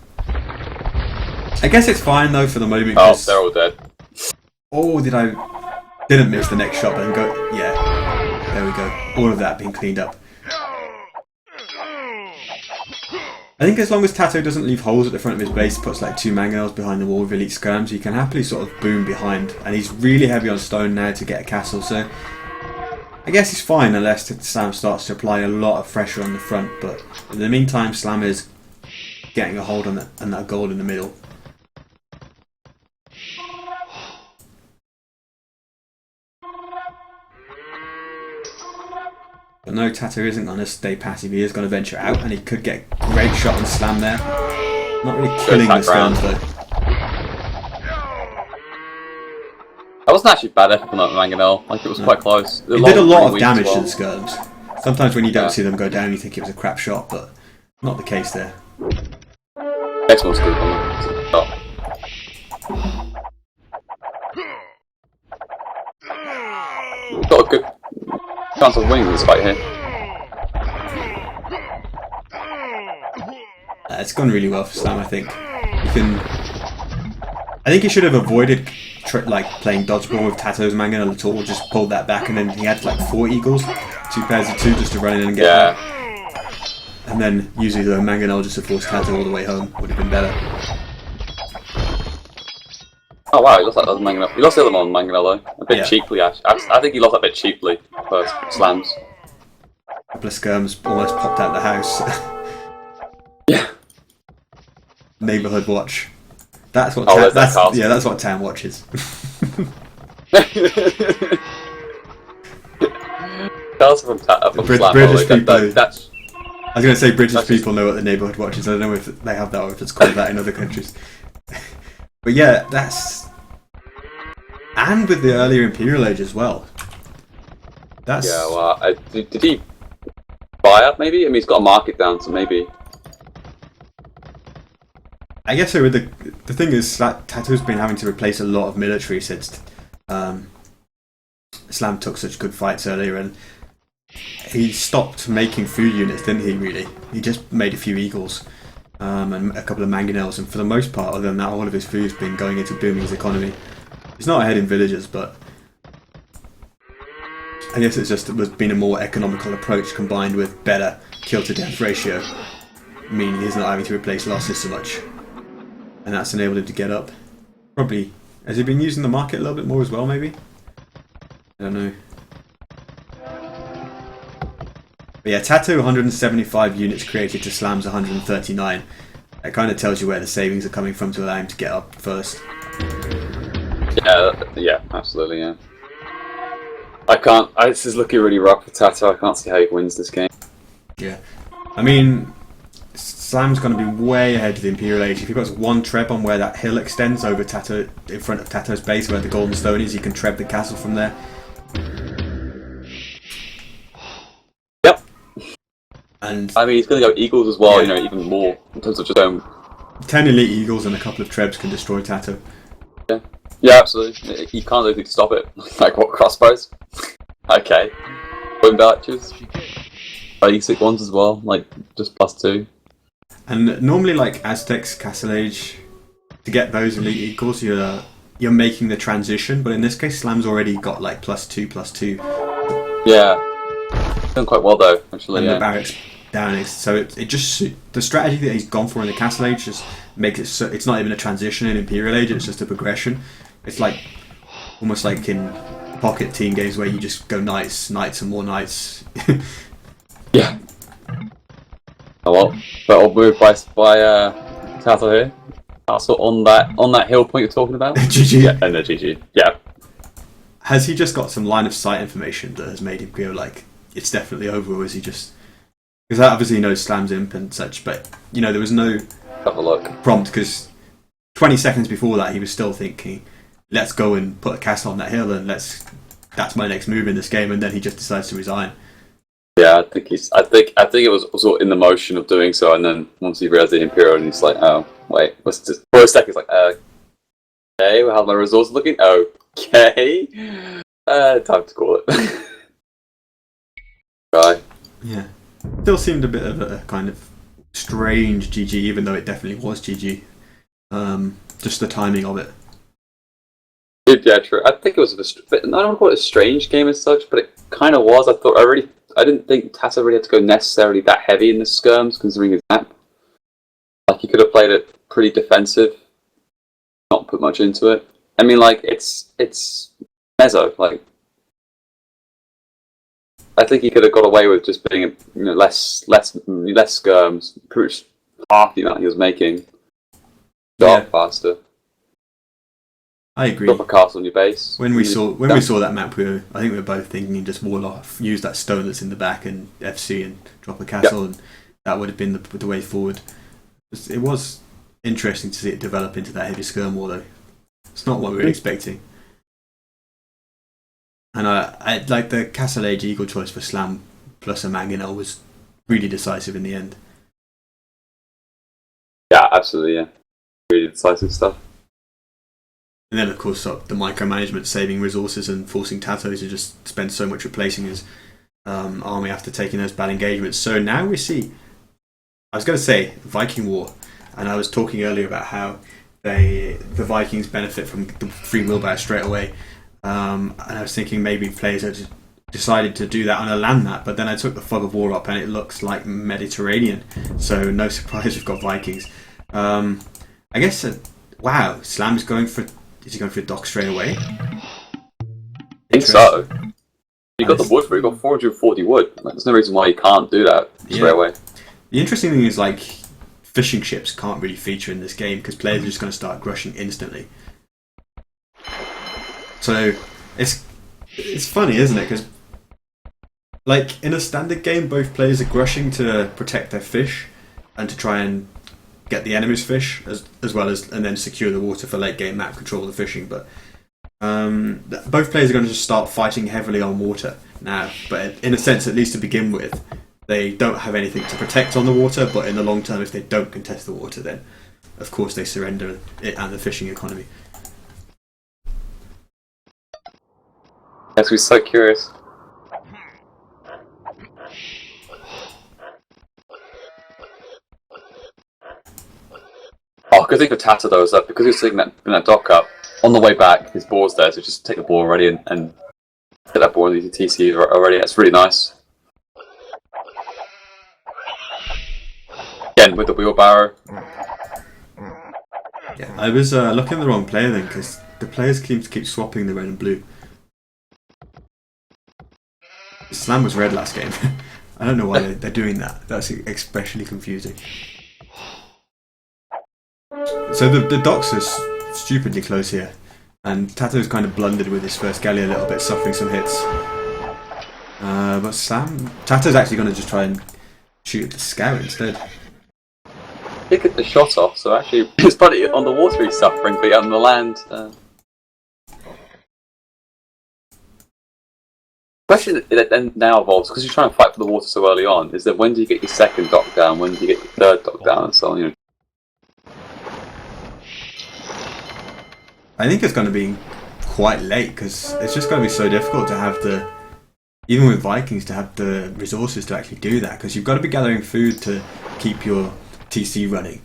I guess it's fine though for the moment. Oh, they're all dead. Oh, didn't miss the next shot, but then go. Yeah, there we go. All of that being cleaned up. I think as long as TaToH doesn't leave holes at the front of his base, puts like 2 Mangonels behind the wall with elite skirms, he can happily sort of boom behind. And he's really heavy on stone now to get a castle, so I guess he's fine unless Slam starts to apply a lot of pressure on the front. But in the meantime, Slam is getting a hold on that gold in the middle. But no, TaToH isn't going to stay passive. He is going to venture out, and he could get a great shot on Slam there. Not really killing the skirms though. That wasn't actually bad effort on that Mangonel. Like, it was quite close. It did a lot of damage to the skirms. Sometimes when you don't see them go down, you think it was a crap shot, but not the case there. Next one's good. Oh. Got a good chance of winning this fight here. It's gone really well for Slam, I think. I think he should have avoided like playing dodgeball with TaToH's Mangonel at all. Just pulled that back, and then he had like 4 eagles, 2 pairs of 2 just to run in and get that. And then usually the Mangonel just to force TaToH all the way home would have been better. Oh wow, he lost that other Mangonel. He lost the other one, Mangonel though. A bit cheaply, actually. I think he lost that bit cheaply for Slams. A couple of skirms almost popped out the house. Yeah. Neighbourhood watch. That's what. That's what Tam watches. That's from Slam. British people. That's. I was going to say British people know what the neighbourhood watch is. I don't know if they have that or if it's called that in other countries. But yeah, that's... And with the earlier Imperial Age as well. That's... Yeah, well, did he buy up maybe? I mean, he's got a market down, so maybe... I guess so. With the thing is that TaToH's been having to replace a lot of military since Slam took such good fights earlier, and he stopped making food units, didn't he, really? He just made a few eagles and a couple of Mangonels, and for the most part, other than that, all of his food's been going into booming his economy. He's not ahead in villages, but I guess it's just been a more economical approach combined with better kill-to-death ratio, meaning he's not having to replace losses so much. And that's enabled him to get up. Probably. Has he been using the market a little bit more as well, maybe? I don't know. But yeah, TaToH 175 units created to Slam's 139. That kind of tells you where the savings are coming from to allow him to get up first. Yeah, absolutely, yeah. This is looking really rough for TaToH. I can't see how he wins this game. Yeah. I mean... Slam's going to be way ahead of the Imperial Age. If he puts 1 treb on where that hill extends over TaToH, in front of TaToH's base where the golden stone is, he can treb the castle from there. Yep. And I mean, he's going to go eagles as well, yeah. Even more in terms of just 10 elite eagles and a couple of trebs can destroy TaToH. Yeah, absolutely. You can't do anything to stop it. Like what, crossbows? Okay. Wind archers. Basic ones as well, like just +2. And normally, like Aztecs, Castle Age, to get those elite equals, you're making the transition. But in this case, Slam's already got like +2/+2. Yeah, done quite well though, actually. And the barracks down, so it just the strategy that he's gone for in the Castle Age just makes it so it's not even a transition in Imperial Age. It's just a progression. It's like almost like in pocket team games where you just go knights, and more knights. Yeah. Oh well, but I'll move by TaToH here. Also on that hill point you're talking about. GG. Yeah, and GG. Yeah. Has he just got some line of sight information that has made him go like it's definitely over, or is he just? Because obviously he knows Slam's imp and such, but there was no have a look prompt because 20 seconds before that he was still thinking, let's go and put a castle on that hill and let's that's my next move in this game, and then he just decides to resign. Yeah, I think it was sort of in the motion of doing so, and then once he realized the Imperial, and he's like, oh wait, what's this? For a second, he's like, okay, well, how's my resources looking? Okay, time to call it. Right. Yeah, still seemed a bit of a kind of strange GG, even though it definitely was GG. Just the timing of it. Yeah, true. I think it was I don't want to call it a strange game as such, but it kind of was. I didn't think TaToH really had to go necessarily that heavy in the skirms, considering his map. Like, he could have played it pretty defensive, not put much into it. I mean, like, it's mezzo. Like, I think he could have got away with just being less skirms, pretty much half the amount he was making. Start faster. I agree. Drop a castle on your base. When we saw that map, I think we were both thinking just wall off, use that stone that's in the back and FC and drop a castle, and that would have been the way forward. It was interesting to see it develop into that heavy skirm war, though. It's not what we were expecting. And I like the Castle Age Eagle choice for Slam plus a Mangonel was really decisive in the end. Yeah, absolutely. Yeah, really decisive stuff. And then, of course, the micromanagement, saving resources and forcing TaToH to just spend so much replacing his army after taking those bad engagements. So now we see, I was going to say Viking War, and I was talking earlier about how the Vikings benefit from the free wheelbarrow straight away. And I was thinking maybe players had decided to do that on a land map, but then I took the Fog of War up and it looks like Mediterranean. So no surprise we've got Vikings. I guess, wow, Slam's going for... Is he going for a dock straight away? I think so. You got the wood for it. You got 440 wood. Like, there's no reason why you can't do that straight away. The interesting thing is, like, fishing ships can't really feature in this game because players are just going to start grushing instantly. So it's funny, isn't it? Because, like, in a standard game, both players are grushing to protect their fish and to try and get the enemy's fish as well as, and then secure the water for late game map control of the fishing. But both players are going to just start fighting heavily on water now. But in a sense, at least to begin with, they don't have anything to protect on the water. But in the long term, if they don't contest the water, then of course they surrender it and the fishing economy. Yes, we're so curious. Oh, good thing for TaToH though is that because he was sitting in that dock up, on the way back, his board's there, so just take the board already and get that board into TC already. That's really nice. Again, with the wheelbarrow. Yeah, I was looking at the wrong player then, because the players seem to keep swapping the red and blue. Slam was red last game. I don't know why they're doing that. That's especially confusing. So the docks are stupidly close here, and TaToH's kind of blundered with his first galley a little bit, suffering some hits. But TaToH's actually going to just try and shoot at the scout instead. He get the shot off, so actually it's funny, on the water he's suffering, but on the land... question that then now evolves, because you're trying to fight for the water so early on, is that when do you get your second dock down, when do you get your third dock down, and so on, you know. I think it's going to be quite late, because it's just going to be so difficult to have the... Even with Vikings, to have the resources to actually do that, because you've got to be gathering food to keep your TC running.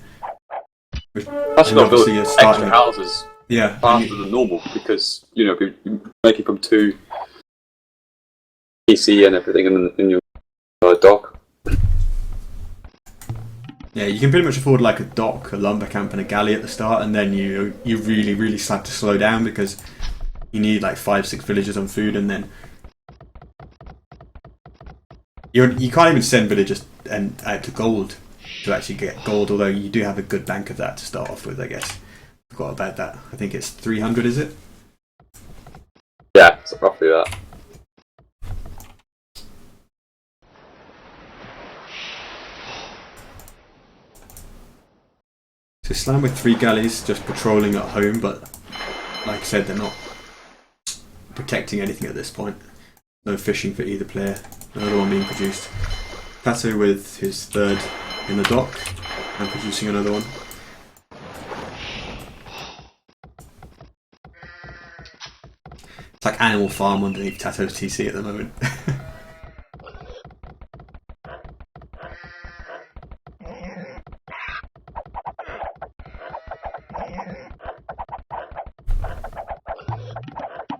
Plus you've got to build extra houses faster than normal, because, you know, you're making from 2 TC and everything in your dock. Yeah, you can pretty much afford like a dock, a lumber camp and a galley at the start, and then you really, really have to slow down because you need like 5-6 villagers on food, and then you can't even send villagers out to gold to actually get gold, although you do have a good bank of that to start off with, I guess. Forgot about that. I think it's 300, is it? Yeah, it's roughly that. So Slam with 3 galleys just patrolling at home, but like I said, they're not protecting anything at this point. No fishing for either player. Another one being produced. TaToH with his third in the dock and producing another one. It's like Animal Farm underneath TaToH's TC at the moment.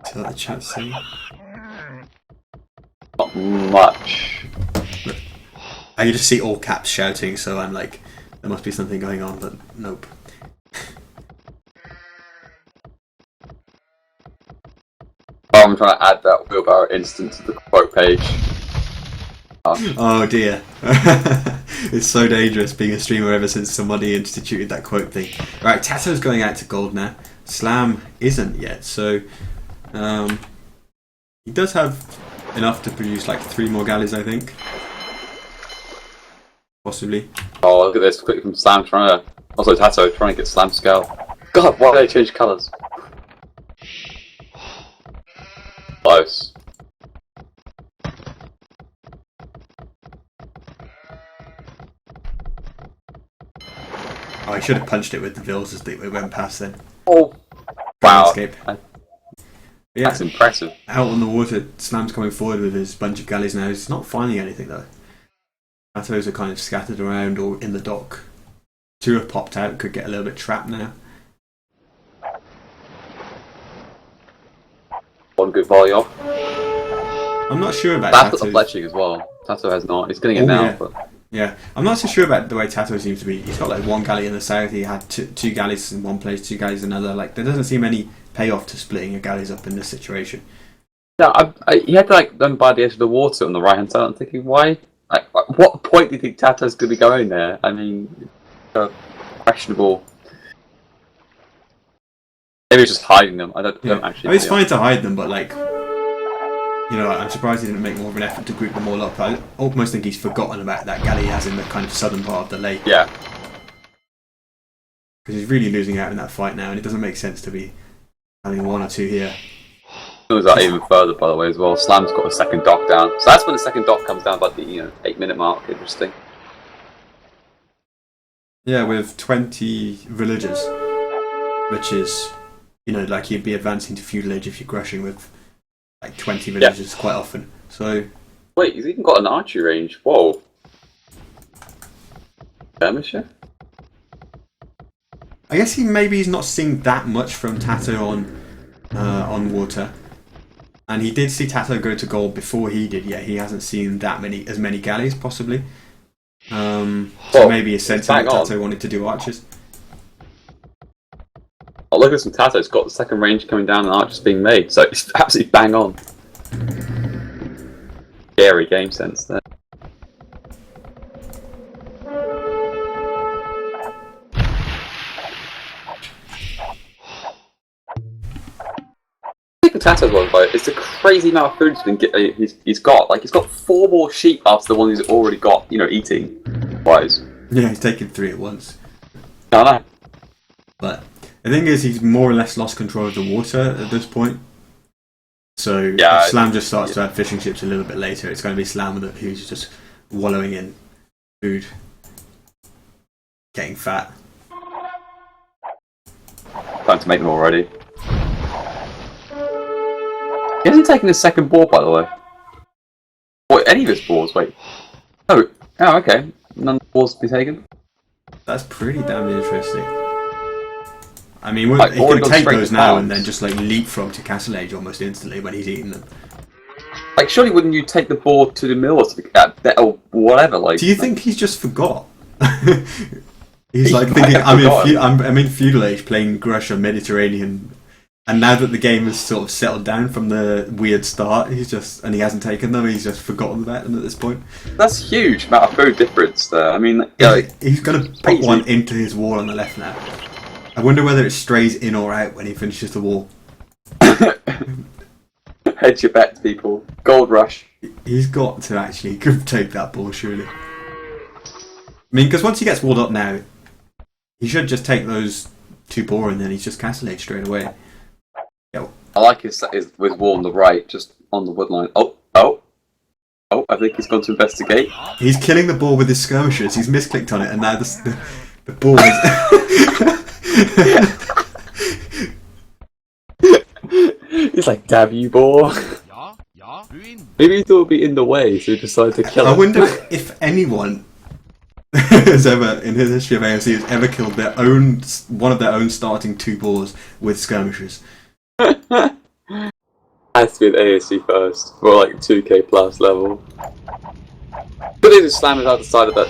See what the chat's saying? Not much. I can just see all caps shouting, so I'm like, there must be something going on, but nope. I'm trying to add that wheelbarrow instant to the quote page. Oh dear. It's so dangerous being a streamer ever since somebody instituted that quote thing. Right, TaToH's going out to gold now. Slam isn't yet, so he does have enough to produce like 3 more galleys, I think. Possibly. Oh, look at this, quick from Slam trying to... Also TaToH trying to get Slam scale. God, why did they change colours? Close. Oh, I should have punched it with the Vils as it went past then. Oh! Wow. Escape. Yeah, That's impressive. out on the water, Slam's coming forward with his bunch of galleys now. He's not finding anything though. TaToH's are kind of scattered around or in the dock. 2 have popped out, could get a little bit trapped now. One good volley off. I'm not sure about That's got the TaToH. fletching as well. TaToH has not. He's getting it Oh, now, yeah. but... Yeah, I'm not so sure about the way TaToH seems to be. He's got like 1 galley in the south, he had two galleys in one place, 2 galleys in another. Like, there doesn't seem any payoff to splitting your galleys up in this situation. Yeah, he had to like them by the edge of the water on the right hand side. I'm thinking, why? Like, at what point do you think TaToH's going to be going there? I mean, questionable. Maybe he's just hiding them. I don't actually. I mean, it's fine to hide them, but like, you know, I'm surprised he didn't make more of an effort to group them all up. I almost think he's forgotten about that galley he has in the kind of southern part of the lake. Yeah. Because he's really losing out in that fight now, and it doesn't make sense to be having 1 or 2 here. It was out even further, by the way, as well. Slam's got a second dock down, so that's when the second dock comes down by the 8-minute mark. Interesting. Yeah, with 20 villagers, which is, you know, like you'd be advancing to feudal age if you're crushing with like 20 villagers quite often. So Wait, he's even got an archery range. Whoa. Skirmisher? I guess he's not seeing that much from TaToH on water, and he did see TaToH go to gold before he did. Yet he hasn't seen as many galleys possibly. So maybe a sentiment TaToH wanted to do archers. Oh, look at some TaToH. It's got the second range coming down and archers being made, so it's absolutely bang on. Scary game sense there. TaToH one, but it's a crazy amount of food he's got. Like, he's got 4 more sheep after the one he's already got, eating. Wise. Yeah, he's taken 3 at once. I know. But the thing is, he's more or less lost control of the water at this point. So if Slam just starts to have fishing ships a little bit later, it's going to be Slam who's just wallowing in food, getting fat. Time to make them already. He hasn't taken his second board, by the way. Or any of his boards, wait. Oh, okay. None of the boards to be taken? That's pretty damn interesting. I mean, he can take those now and then just like leapfrog to Castle Age almost instantly when he's eating them. Like, surely wouldn't you take the board to the mill or whatever? Like, do you think he's just forgot? He's like thinking, I'm in feudal age playing Grusha Mediterranean. And now that the game has sort of settled down from the weird start, and he hasn't taken them, he's just forgotten about them at this point. That's huge amount of food difference there. I mean, he's going to put one into his wall on the left now. I wonder whether it strays in or out when he finishes the wall. Hedge your bets, people. Gold rush. He's got to actually take that ball, surely. I mean, because once he gets walled up now, he should just take those 2 boar and then he's just Castle Age straight away. Yeah, I like his with wall on the right, just on the wood line. Oh, I think he's gone to investigate. He's killing the ball with his skirmishers. He's misclicked on it, and now the ball is... He's like, damn you, ball. Maybe he thought it would be in the way, so he decided to kill him. I wonder if anyone has ever, in his history of AOC, has ever killed one of their own starting 2 boars with skirmishers. Has to be an AOC first, or like 2k plus level. But they just slam it out the side of that.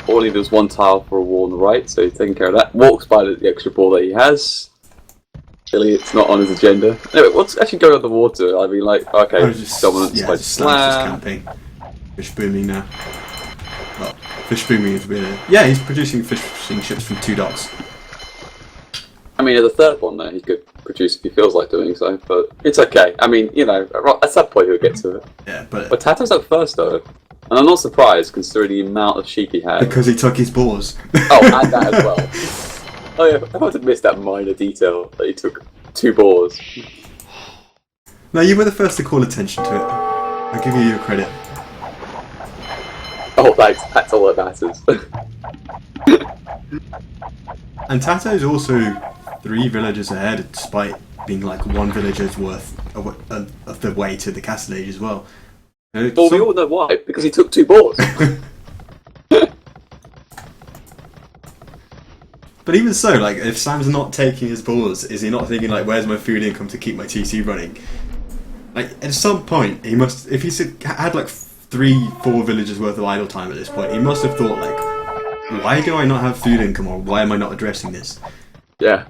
All he does 1 tile for a wall on the right, so he's taking care of that. Walks by the extra ball that he has. Clearly, it's not on his agenda. Anyway, what's actually going on the water? I mean, like, okay, dominance by slam. Camping. Fish booming now. Well, fish booming is weird. Yeah, he's producing fishing ships from 2 docks. I mean, the third one there, he could produce if he feels like doing so, but it's okay. I mean, you know, at some point he'll get to it. Yeah, but TaToH's up first, though. And I'm not surprised, considering the amount of sheep he had. because he took his boars. Oh, and that as well. Oh yeah, I might have missed that minor detail, that he took 2 boars. No, you were the first to call attention to it. I'll give you your credit. Oh, thanks. That's all that matters. And TaToH's also 3 villages ahead, despite being like 1 villager's worth of the way to the castle age as well. Well, we all know why. Because he took 2 boars. But even so, like, if Sam's not taking his boars, is he not thinking like, where's my food income to keep my TC running? Like, at some point, he must, if he's had like 3-4 villagers worth of idle time at this point, he must have thought like, why do I not have food income, or why am I not addressing this? Yeah.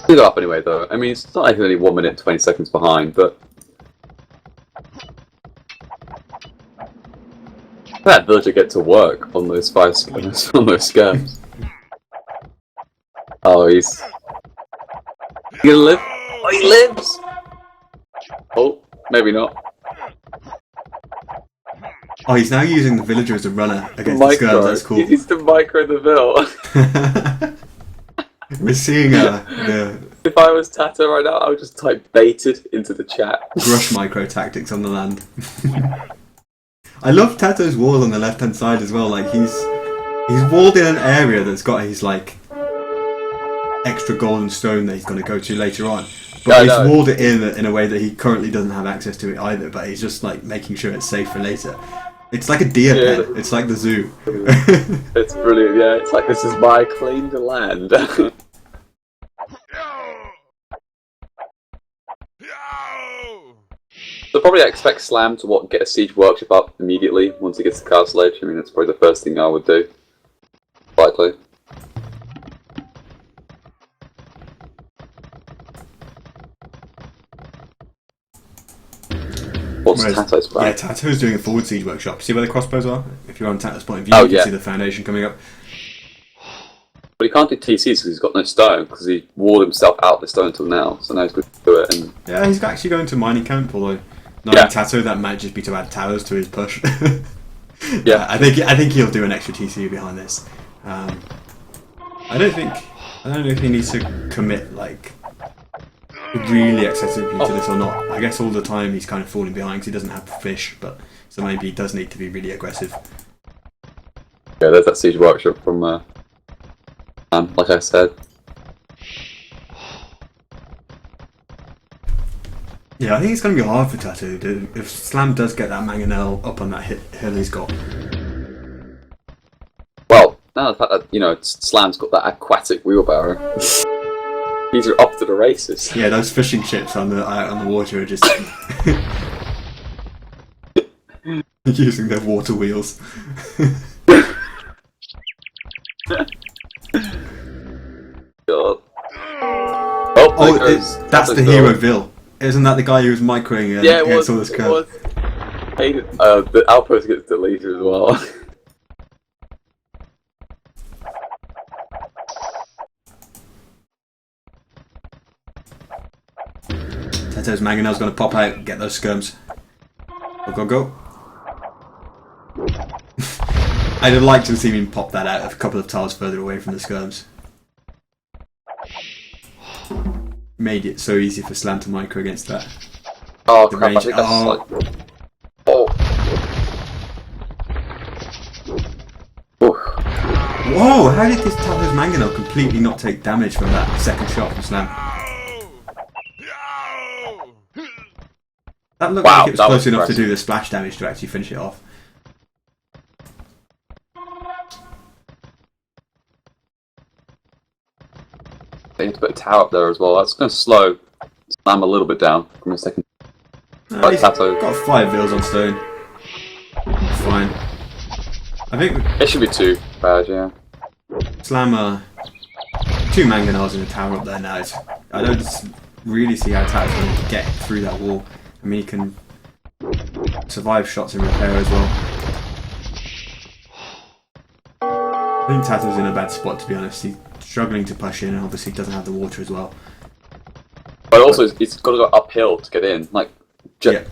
Speed it up anyway, though. I mean, it's not like he's only 1 minute and 20 seconds behind, but that villager get to work on those 5 scams, on those scams. Oh, he's gonna live. Oh, he lives. Oh, maybe not. Oh, he's now using the villager as a runner against the skirms. That's cool. He needs to micro the bill. We're seeing the If I was TaToH right now, I would just type baited into the chat. brush micro tactics on the land. I love TaToH's wall on the left hand side as well. Like he's walled in an area that's got his like extra golden stone that he's going to go to later on. But he's walled it in a way that he currently doesn't have access to it either. But he's just like making sure it's safe for later. It's like a deer pen. It's like the zoo. It's brilliant. Yeah, it's like this is my claim to land. So probably I expect Slam to get a siege workshop up immediately once he gets to Castle Edge. I mean, that's probably the first thing I would do. Likely. What's TaToH's plan? Yeah, TaToH's doing a forward siege workshop. See where the crossbows are? If you're on TaToH's point of view, you can see the foundation coming up. But he can't do TCs because he's got no stone, because he walled himself out the stone until now, so now he's going to do it. And yeah, he's actually going to mining camp, although knowing TaToH, that might just be to add towers to his push. Yeah, I think he'll do an extra TC behind this. I don't know if he needs to commit like really excessively to this or not. I guess all the time he's kind of falling behind because he doesn't have fish, but so maybe he does need to be really aggressive. Yeah, there's that siege workshop from like I said. Yeah, I think it's going to be hard for TaToH if Slam does get that mangonel up on that hill he's got. Well, now the fact that Slam's got that aquatic wheelbarrow, these are up to the races. Yeah, those fishing ships on the water are just using their water wheels. God. That's the hero Vil. Isn't that the guy who was microing against all this curve? The outpost gets deleted as well. TaToH's mangonel's going to pop out and get those skirms. Go, go, go. I'd have liked to see him pop that out a couple of tiles further away from the skirms. Made it so easy for Slam to micro against that. Oh The crap! I range- think that's oh. like. Oh. Oof. Whoa! How did this TaToH Mangonel completely not take damage from that second shot from Slam? That looked like it was that close was enough to impressive. do the splash damage to actually finish it off. They need to put a tower up there as well. That's going to slow Slam a little bit down from a second. He's TaToH. got 5 vills on stone. Fine. I think It should be 2 bad, yeah. Slam 2 Mangonels in a tower up there now. I don't really see how TaToH's going to get through that wall. I mean, he can survive shots and repair as well. I think TaToH's in a bad spot, to be honest. He's struggling to push in and obviously doesn't have the water as well. But also, it's got to go uphill to get in. Like, Yeah.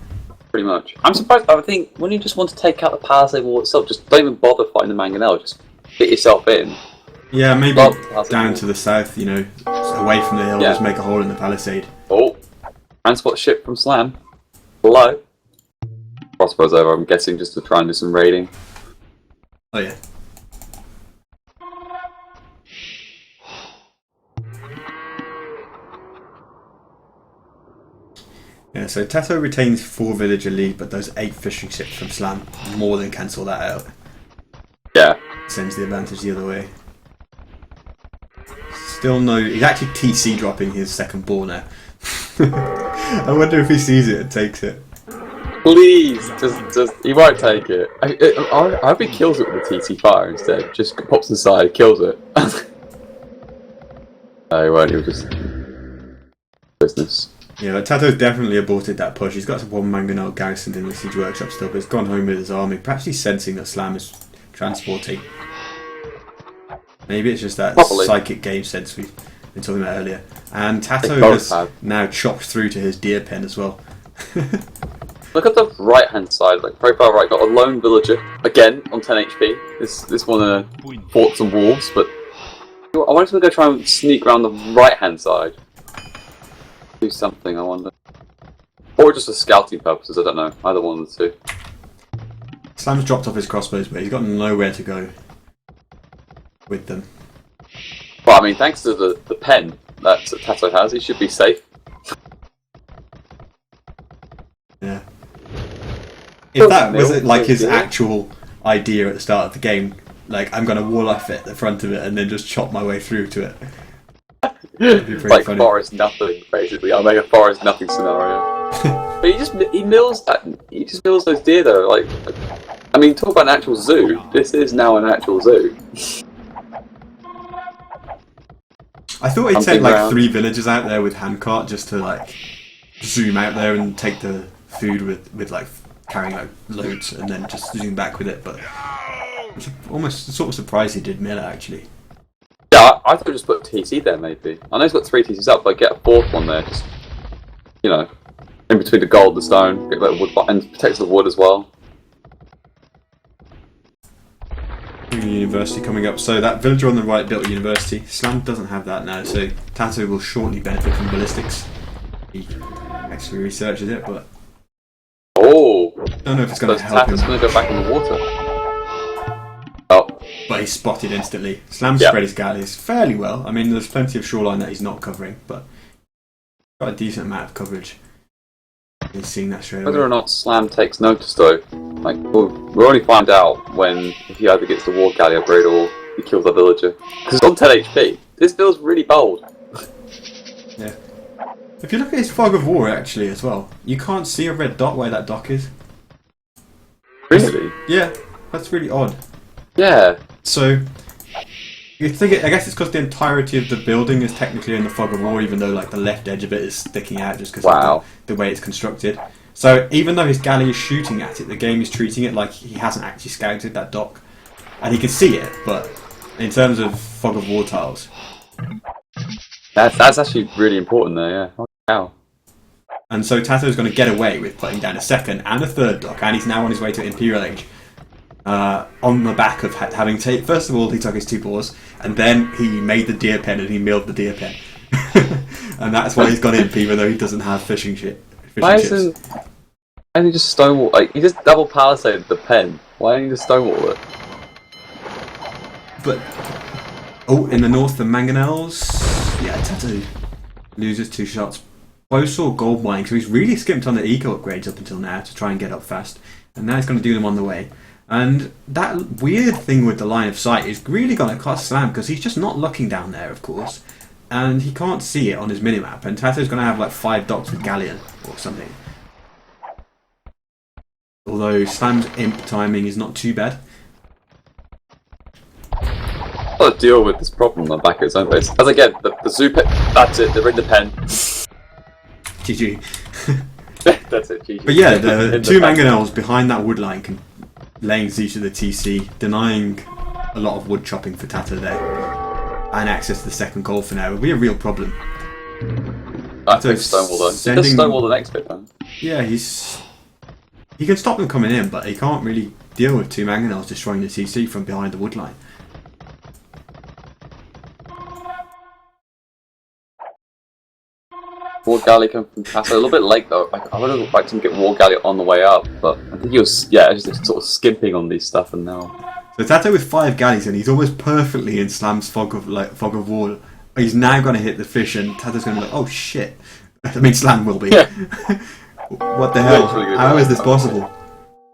pretty much. I'm surprised. I think when you just want to take out the Palisade wall itself, just don't even bother fighting the Mangonel. Just get yourself in. Yeah, maybe Well, Palisade down wall. to the south, you know, away from the hill, Yeah. just make a hole in the palisade. Oh, transport ship from Slam. Below. Crossbows over, I'm guessing, just to try and do some raiding. Oh yeah. Yeah, so TaToH retains 4 villager lead, but those 8 fishing ships from Slam more than cancel that out. Yeah. Sends the advantage the other way. Still no... He's actually TC dropping his second ball now. I wonder if he sees it and takes it. Please, just he won't take it. I hope he kills it with the TT fire instead. Just pops inside, kills it. No, he won't. He'll just business. Yeah, but TaToH definitely aborted that push. He's got one Mangonel garrisoned in the siege workshop still, but he's gone home with his army. Perhaps he's sensing that Slam is transporting. Maybe it's just that Probably. psychic game sense we've been talking about earlier. And They TaToH both has have. now chopped through to his deer pen as well. Look at the right hand side, like very far right, got a lone villager again on 10 HP. This one fought some wolves, but I wonder if we're going to try and sneak around the right hand side. Do something, I wonder. Or just for scouting purposes, I don't know. Either one of the two. Slam's dropped off his crossbows, but he's got nowhere to go with them. But I mean, thanks to the pen that TaToH has, he should be safe. Yeah. If that was Milk, like his yeah. actual idea at the start of the game, like I'm going to wall off it at the front of it and then just chop my way through to it. That'd be pretty Like funny. forest nothing, basically. I'll make a forest nothing scenario. But he mills those deer though. Like, I mean, talk about an actual zoo. This is now an actual zoo. I thought he'd Hunting take like ground. 3 villagers out there with handcart just to like zoom out there and take the food with like carrying like loads and then just zoom back with it. But it's almost sort of surprised he did mill it actually. Yeah, I thought just put a TC there maybe. I know he's got 3 TCs up, but get a 4th one there. Just, you know, in between the gold, the stone, get that wood, and protects the wood as well. University coming up. So that villager on the right built a university. Slam doesn't have that now, so TaToH will shortly benefit from ballistics. He actually researches it, but Oh, I don't know if it's so going to help him. TaToH's going to go back in the water. Oh, But he's spotted instantly. Slam Yeah. spread his galleys fairly well. I mean, there's plenty of shoreline that he's not covering, but got a decent amount of coverage. He's seeing that straight whether away. or not Slam takes notice though, like we'll only find out when if he either gets the war galley upgrade or he kills a villager. Because it's on 10 HP. This feels really bold. Yeah. If you look at his fog of war, actually, as well, you can't see a red dot where that dock is. Really? Yeah, that's really odd. Yeah. So, you think I guess it's because the entirety of the building is technically in the fog of war, even though like the left edge of it is sticking out just because Wow. of the way it's constructed. So even though his galley is shooting at it, the game is treating it like he hasn't actually scouted that dock, and he can see it. But in terms of fog of war tiles, That's actually really important there, yeah. Oh, wow. and so TaToH is going to get away with putting down a second and a third dock, and he's now on his way to Imperial Age. on the back of having first of all he took his 2 boars, and then he made the deer pen and he milled the deer pen. And that's why he's gone imp, even though he doesn't have fishing chips. Why isn't he just stonewall? Like, he just double palisaded the pen. Why didn't he just stonewall it? But in the north, the mangonels. Yeah, TaToH loses 2 shots. Bosaw gold mining, so he's really skimped on the eco upgrades up until now to try and get up fast, and now he's going to do them on the way. And that weird thing with the line of sight is really going to cost Slam, because he's just not looking down there, of course, and he can't see it on his minimap. And TaToH's going to have like 5 docks with Galleon or something. Although Slam's imp timing is not too bad. Got to deal with this problem on the back of his own base. As again, the zoo pit, that's it, they're in the pen. GG. That's it, GG. But yeah, the 2 mangonels behind that wood line laying siege to the TC, denying a lot of wood chopping for TaToH there, and access to the second goal for now would be a real problem. I think Stonewall though. Just Stonewall the next bit then. Yeah, he can stop them coming in, but he can't really deal with 2 mangonels destroying the TC from behind the wood line. War Galley coming from TaToH, a little bit late though. I would have liked him to get War Galley on the way up, but I think he was, just sort of skimping on these stuff, and now. So TaToH with 5 galleys, and he's almost perfectly in Slam's fog of war. He's now going to hit the fish, and TaToH's going to be like, oh shit. I mean, Slam will be. Yeah. What the hell? How is this possible?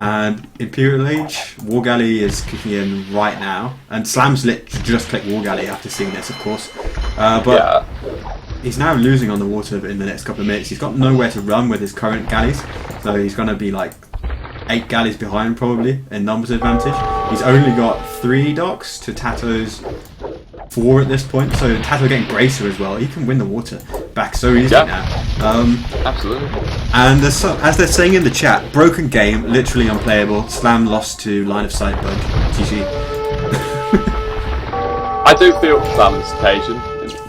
And Imperial Age, War Galley is kicking in right now, and Slam's just clicked War Galley after seeing this, of course. But he's now losing on the water in the next couple of minutes. He's got nowhere to run with his current galleys, so he's going to be like 8 galleys behind probably in numbers advantage. He's only got 3 docks to TaToH's 4 at this point, so TaToH getting Bracer as well. He can win the water back so easily now. Absolutely. And as they're saying in the chat, broken game, literally unplayable. Slam lost to line of sight bug. GG. I do feel Slam's occasion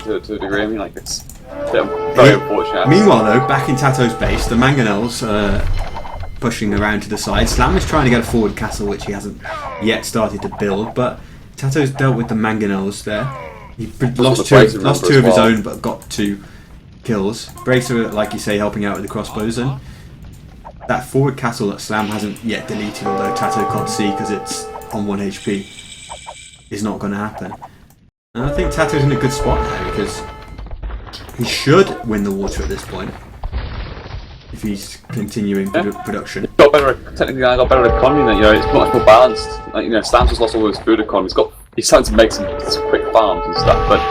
to a degree. I mean, like, it's very unfortunate. Meanwhile, though, back in TaToH's base, the mangonels pushing around to the side. Slam is trying to get a forward castle, which he hasn't yet started to build, but TaToH's dealt with the mangonels there. He lost 2 of his own, but got 2 kills. Bracer, like you say, helping out with the crossbows, and that forward castle that Slam hasn't yet deleted, although TaToH can't see because it's on 1 HP, is not going to happen. And I think TaToH's in a good spot now, because he should win the water at this point if he's continuing production. Technically, I got better economy. It's much more balanced. Like, Slam's just lost all his food economy. He's starting to make some quick farms and stuff, but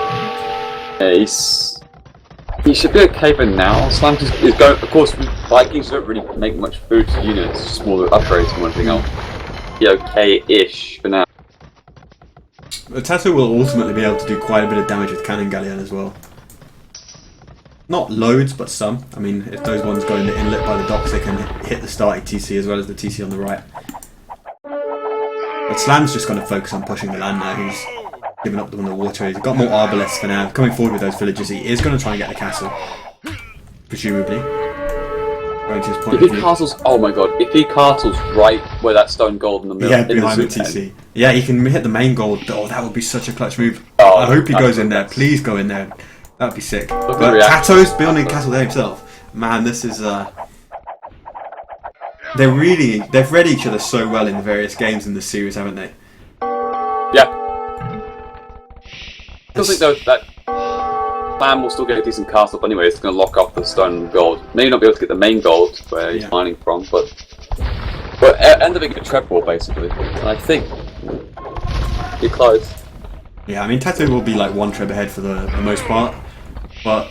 he should be okay for now. Slam is going. Of course, Vikings don't really make much food to units. It's just more upgrades and everything else. Be okay-ish for now. TaToH will ultimately be able to do quite a bit of damage with Cannon Galleon as well. Not loads, but some. I mean, if those ones go in the inlet by the docks, they can hit the starting TC as well as the TC on the right. But Slam's just going to focus on pushing the land now. He's given up on the water. He's got more Arbalests for now. Coming forward with those villagers, he is going to try and get the castle. Presumably. Going to his point if he castles, oh my god, if he castles right where that stone gold in the middle, behind the TC. Yeah, he can hit the main gold. Oh, that would be such a clutch move. I hope he goes in there. Please go in there. That'd be sick. But TaToH's building castle there himself. Man, this is they've read each other so well in the various games in this series, haven't they? Yeah. I still think though that Slam will still get a decent castle, but anyway, it's going to lock off the stone and gold. Maybe not be able to get the main gold where he's mining from, but end up being a treble basically. And I think you're close. Yeah, I mean TaToH will be like 1 treb ahead for the most part, but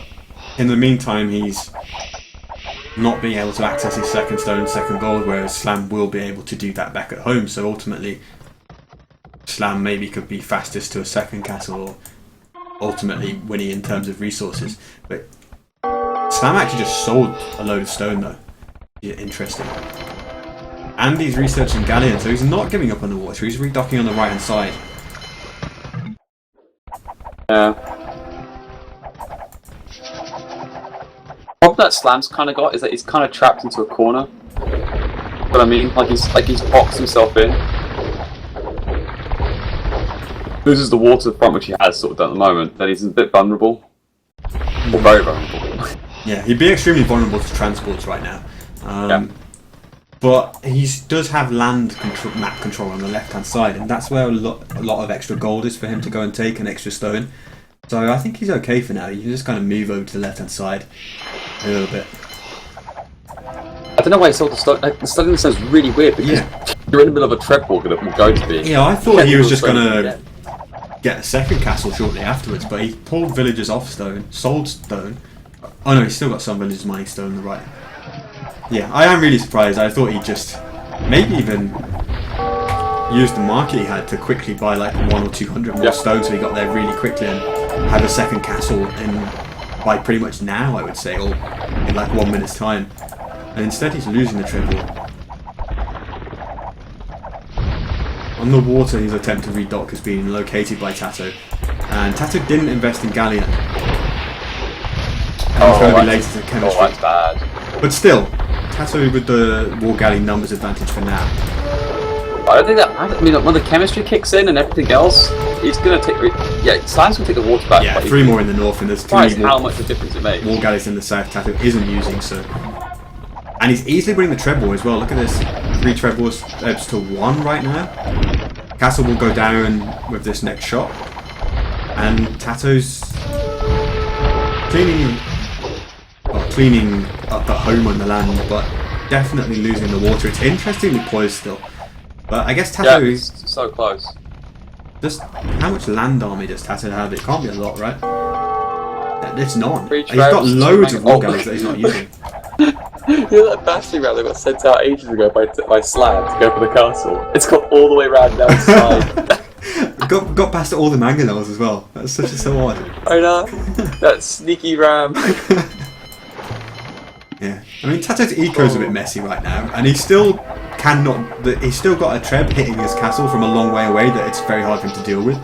in the meantime he's not being able to access his second stone and second gold, whereas Slam will be able to do that back at home. So ultimately, Slam maybe could be fastest to a second castle, or ultimately winning in terms of resources. But Slam actually just sold a load of stone though. Yeah, interesting. And he's researching Galleon, so he's not giving up on the water. He's redocking on the right hand side. The problem that Slam's kind of got is that he's kind of trapped into a corner. But I mean, like he's boxed himself in. loses the waterfront, which he has sort of done at the moment, then he's a bit vulnerable. Or very vulnerable. Yeah, he'd be extremely vulnerable to transports right now. But he does have map control on the left-hand side, and that's where a lot of extra gold is for him to go and take, an extra stone. So I think he's okay for now. You can just kind of move over to the left-hand side a little bit. I don't know why he sold the stone. The stone sounds really weird because you're in the middle of a treb walk that we're going to be. Yeah, I thought he was just going to get a second castle shortly afterwards, but he pulled villagers off stone, sold stone. Oh no, he's still got some villagers mining stone on the right. Yeah, I am really surprised. I thought he'd just maybe even use the market he had to quickly buy like 100 or 200 more stone, so he got there really quickly and had a second castle by pretty much now, I would say, or in like 1 minute's time. And instead he's losing the treble. On the water, his attempt to redock has been located by TaToH, and TaToH didn't invest in Galleon. And it's going to be later to chemistry. Oh, that's bad. But still, TaToH with the war galley numbers advantage for now. I don't think that matters. I mean, when the chemistry kicks in and everything else, he's going to take. Yeah, Slime's going to take the water back. Yeah, 3 more in the north, and there's 3 more. How much of a difference it makes. War galleys in the south, TaToH isn't using, so. And he's easily winning the treble as well. Look at this, 3 trebles to 1 right now. Castle will go down with this next shot, and TaToH's cleaning up the home on the land, but definitely losing the water. It's interestingly poised still, but I guess TaToH is so close. Just how much land army does TaToH have? It can't be a lot, right? It's none. He's got loads of war galleys that he's not using. You know that bashing round that got sent out ages ago by Slam to go for the castle? It's got all the way around down the side. got past all the mangonels as well. That's so odd. I know. That sneaky ram. Yeah. I mean, TaToH's eco's a bit messy right now, and he still he's still got a treb hitting his castle from a long way away that it's very hard for him to deal with.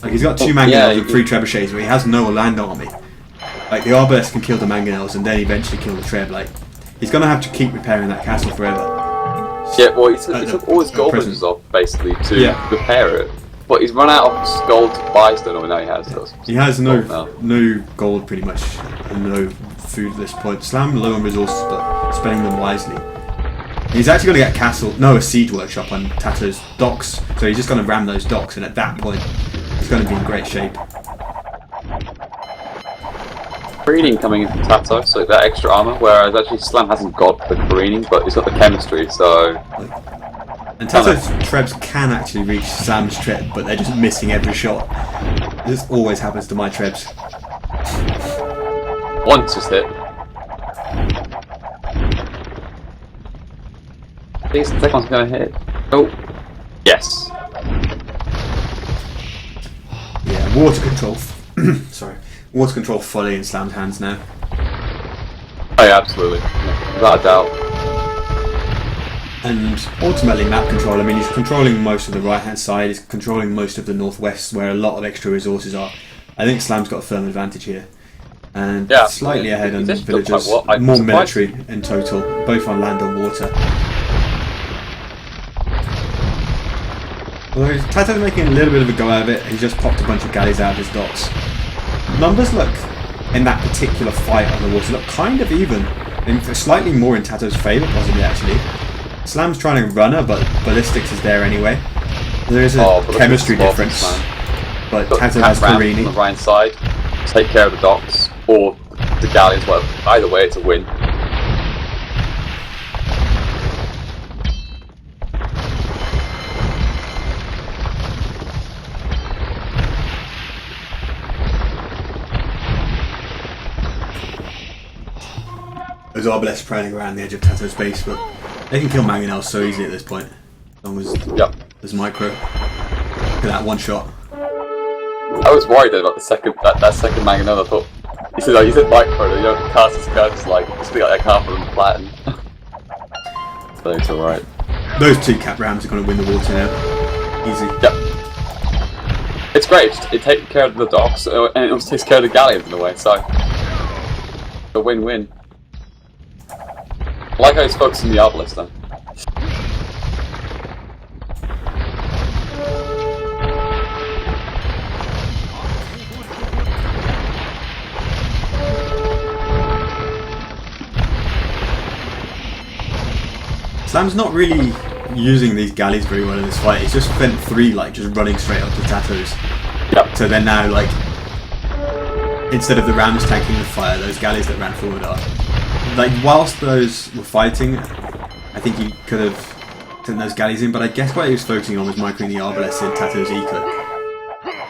Like, he's got 2 mangonels and 3 trebuchets, but he has no land army. Like, the arbalest can kill the mangonels and then eventually kill the treb. Like, he's gonna have to keep repairing that castle forever. Yeah, well, he took all his gold bridges off, basically, to repair it. But he's run out of gold to buy stone, or now he has. He has no gold, pretty much, and no food at this point. Slam low on resources, but spending them wisely. He's actually going to get a siege workshop on TaToH's docks, so he's just going to ram those docks, and at that point, he's going to be in great shape. Careening coming into TaToH, so that extra armor, whereas actually Slam hasn't got the careening, but he's got the chemistry, so... And TaToH's trebs can actually reach Slam's treb, but they're just missing every shot. This always happens to my trebs. Once just hit. I think the second one's going to hit. Oh. Yes. Yeah, water control. Sorry. Water control fully in Slam's hands now. Oh yeah, absolutely. Yeah, without a doubt. And ultimately map control, I mean, he's controlling most of the right hand side, he's controlling most of the northwest where a lot of extra resources are. I think Slam's got a firm advantage here. And slightly ahead on villagers, more military in total, both on land and water. Although TaToH's making a little bit of a go out of it, he's just popped a bunch of galleys out of his docks. Numbers look, in that particular fight on the water, look kind of even. Slightly more in TaToH's favour, possibly, actually. Slam's trying to run her, but ballistics is there anyway. There is a chemistry difference, but TaToH has careening. On the right side, take care of the docks, or the galleons, whatever. Either way, it's a win. There's arbalests prowling around the edge of TaToH's base, but they can kill mangonels so easily at this point. As long as there's micro. Look at that one shot. I was worried about the second that second mangonel. I thought you said micro, you don't cast his guns like something like that half of them flatten. So it's alright. Those 2 cap rams are going to win the water now. Easy. Yep. It's great. It takes care of the docks and it also takes care of the galleons in a way. So a win-win. I like how he's focusing the obelisk though. Slam's not really using these galleys very well in this fight. He's just spent 3 like just running straight up to TaToH. Yep. So then now like instead of the rams tanking the fire, those galleys that ran forward are like whilst those were fighting, I think he could have taken those galleys in. But I guess what he was focusing on was microing the arbalests in TaToH's eco.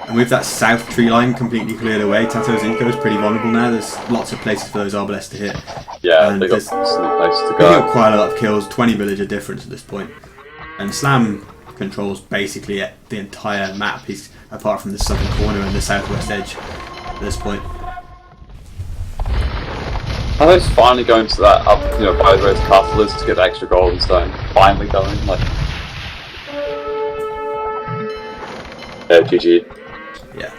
And with that south tree line completely cleared away, TaToH's eco is pretty vulnerable now. There's lots of places for those arbalests to hit. Yeah, and they got some places to they go. got quite a lot of kills, 20 villager difference at this point. And Slam controls basically the entire map. He's apart from the southern corner and the southwest edge at this point. TaToH's finally going to that up, by those castlers to get the extra golden stone. Finally going, like. Yeah, GG. Yeah,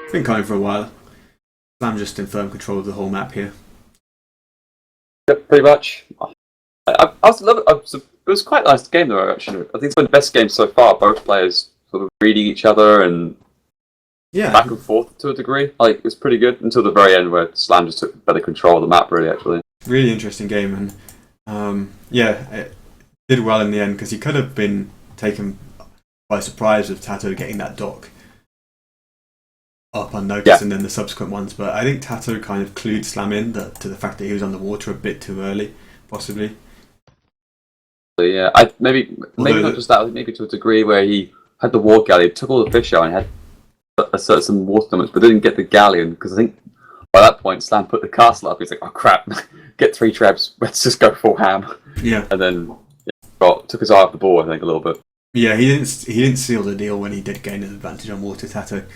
it's been coming for a while. Slam just in firm control of the whole map here. Yeah, pretty much. I also love it. It was quite a nice game though, actually. I think it's been the best game so far. Both players sort of reading each other and back and forth to a degree. Like, it was pretty good until the very end where Slam just took better control of the map, really, actually. Really interesting game, and it did well in the end because he could have been taken by surprise with TaToH getting that dock up unnoticed and then the subsequent ones, but I think TaToH kind of clued Slam in to the fact that he was underwater a bit too early, possibly. Yeah, maybe not just that, maybe to a degree where he had the war galley, took all the fish out and had some water stomachs, but didn't get the galleon, because I think by that point Slam put the castle up. He's like, oh crap, get 3 traps, let's just go full ham. Yeah. And then took his eye off the ball, I think, a little bit. Yeah, he didn't seal the deal when he did gain an advantage on water, TaToH.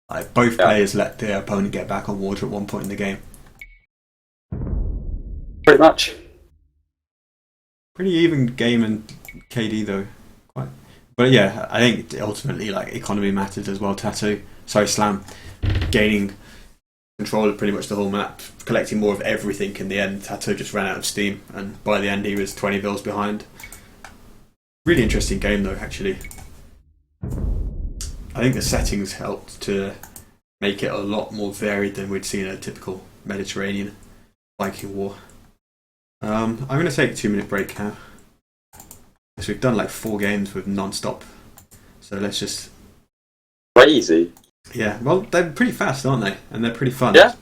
Like, both players let their opponent get back on water at one point in the game. Pretty much. Pretty even game and KD though. But yeah, I think ultimately like economy mattered as well. Slam gaining control of pretty much the whole map, collecting more of everything in the end. TaToH just ran out of steam, and by the end he was 20 bills behind. Really interesting game though, actually. I think the settings helped to make it a lot more varied than we'd seen in a typical Mediterranean Viking war. I'm going to take a 2-minute break now. So we've done like 4 games with non-stop. So let's just... Crazy. Yeah, well, they're pretty fast, aren't they? And they're pretty fun. Yeah.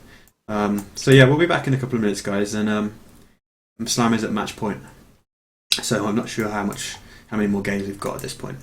So yeah, we'll be back in a couple of minutes, guys. And Slam is at match point. So I'm not sure how many more games we've got at this point.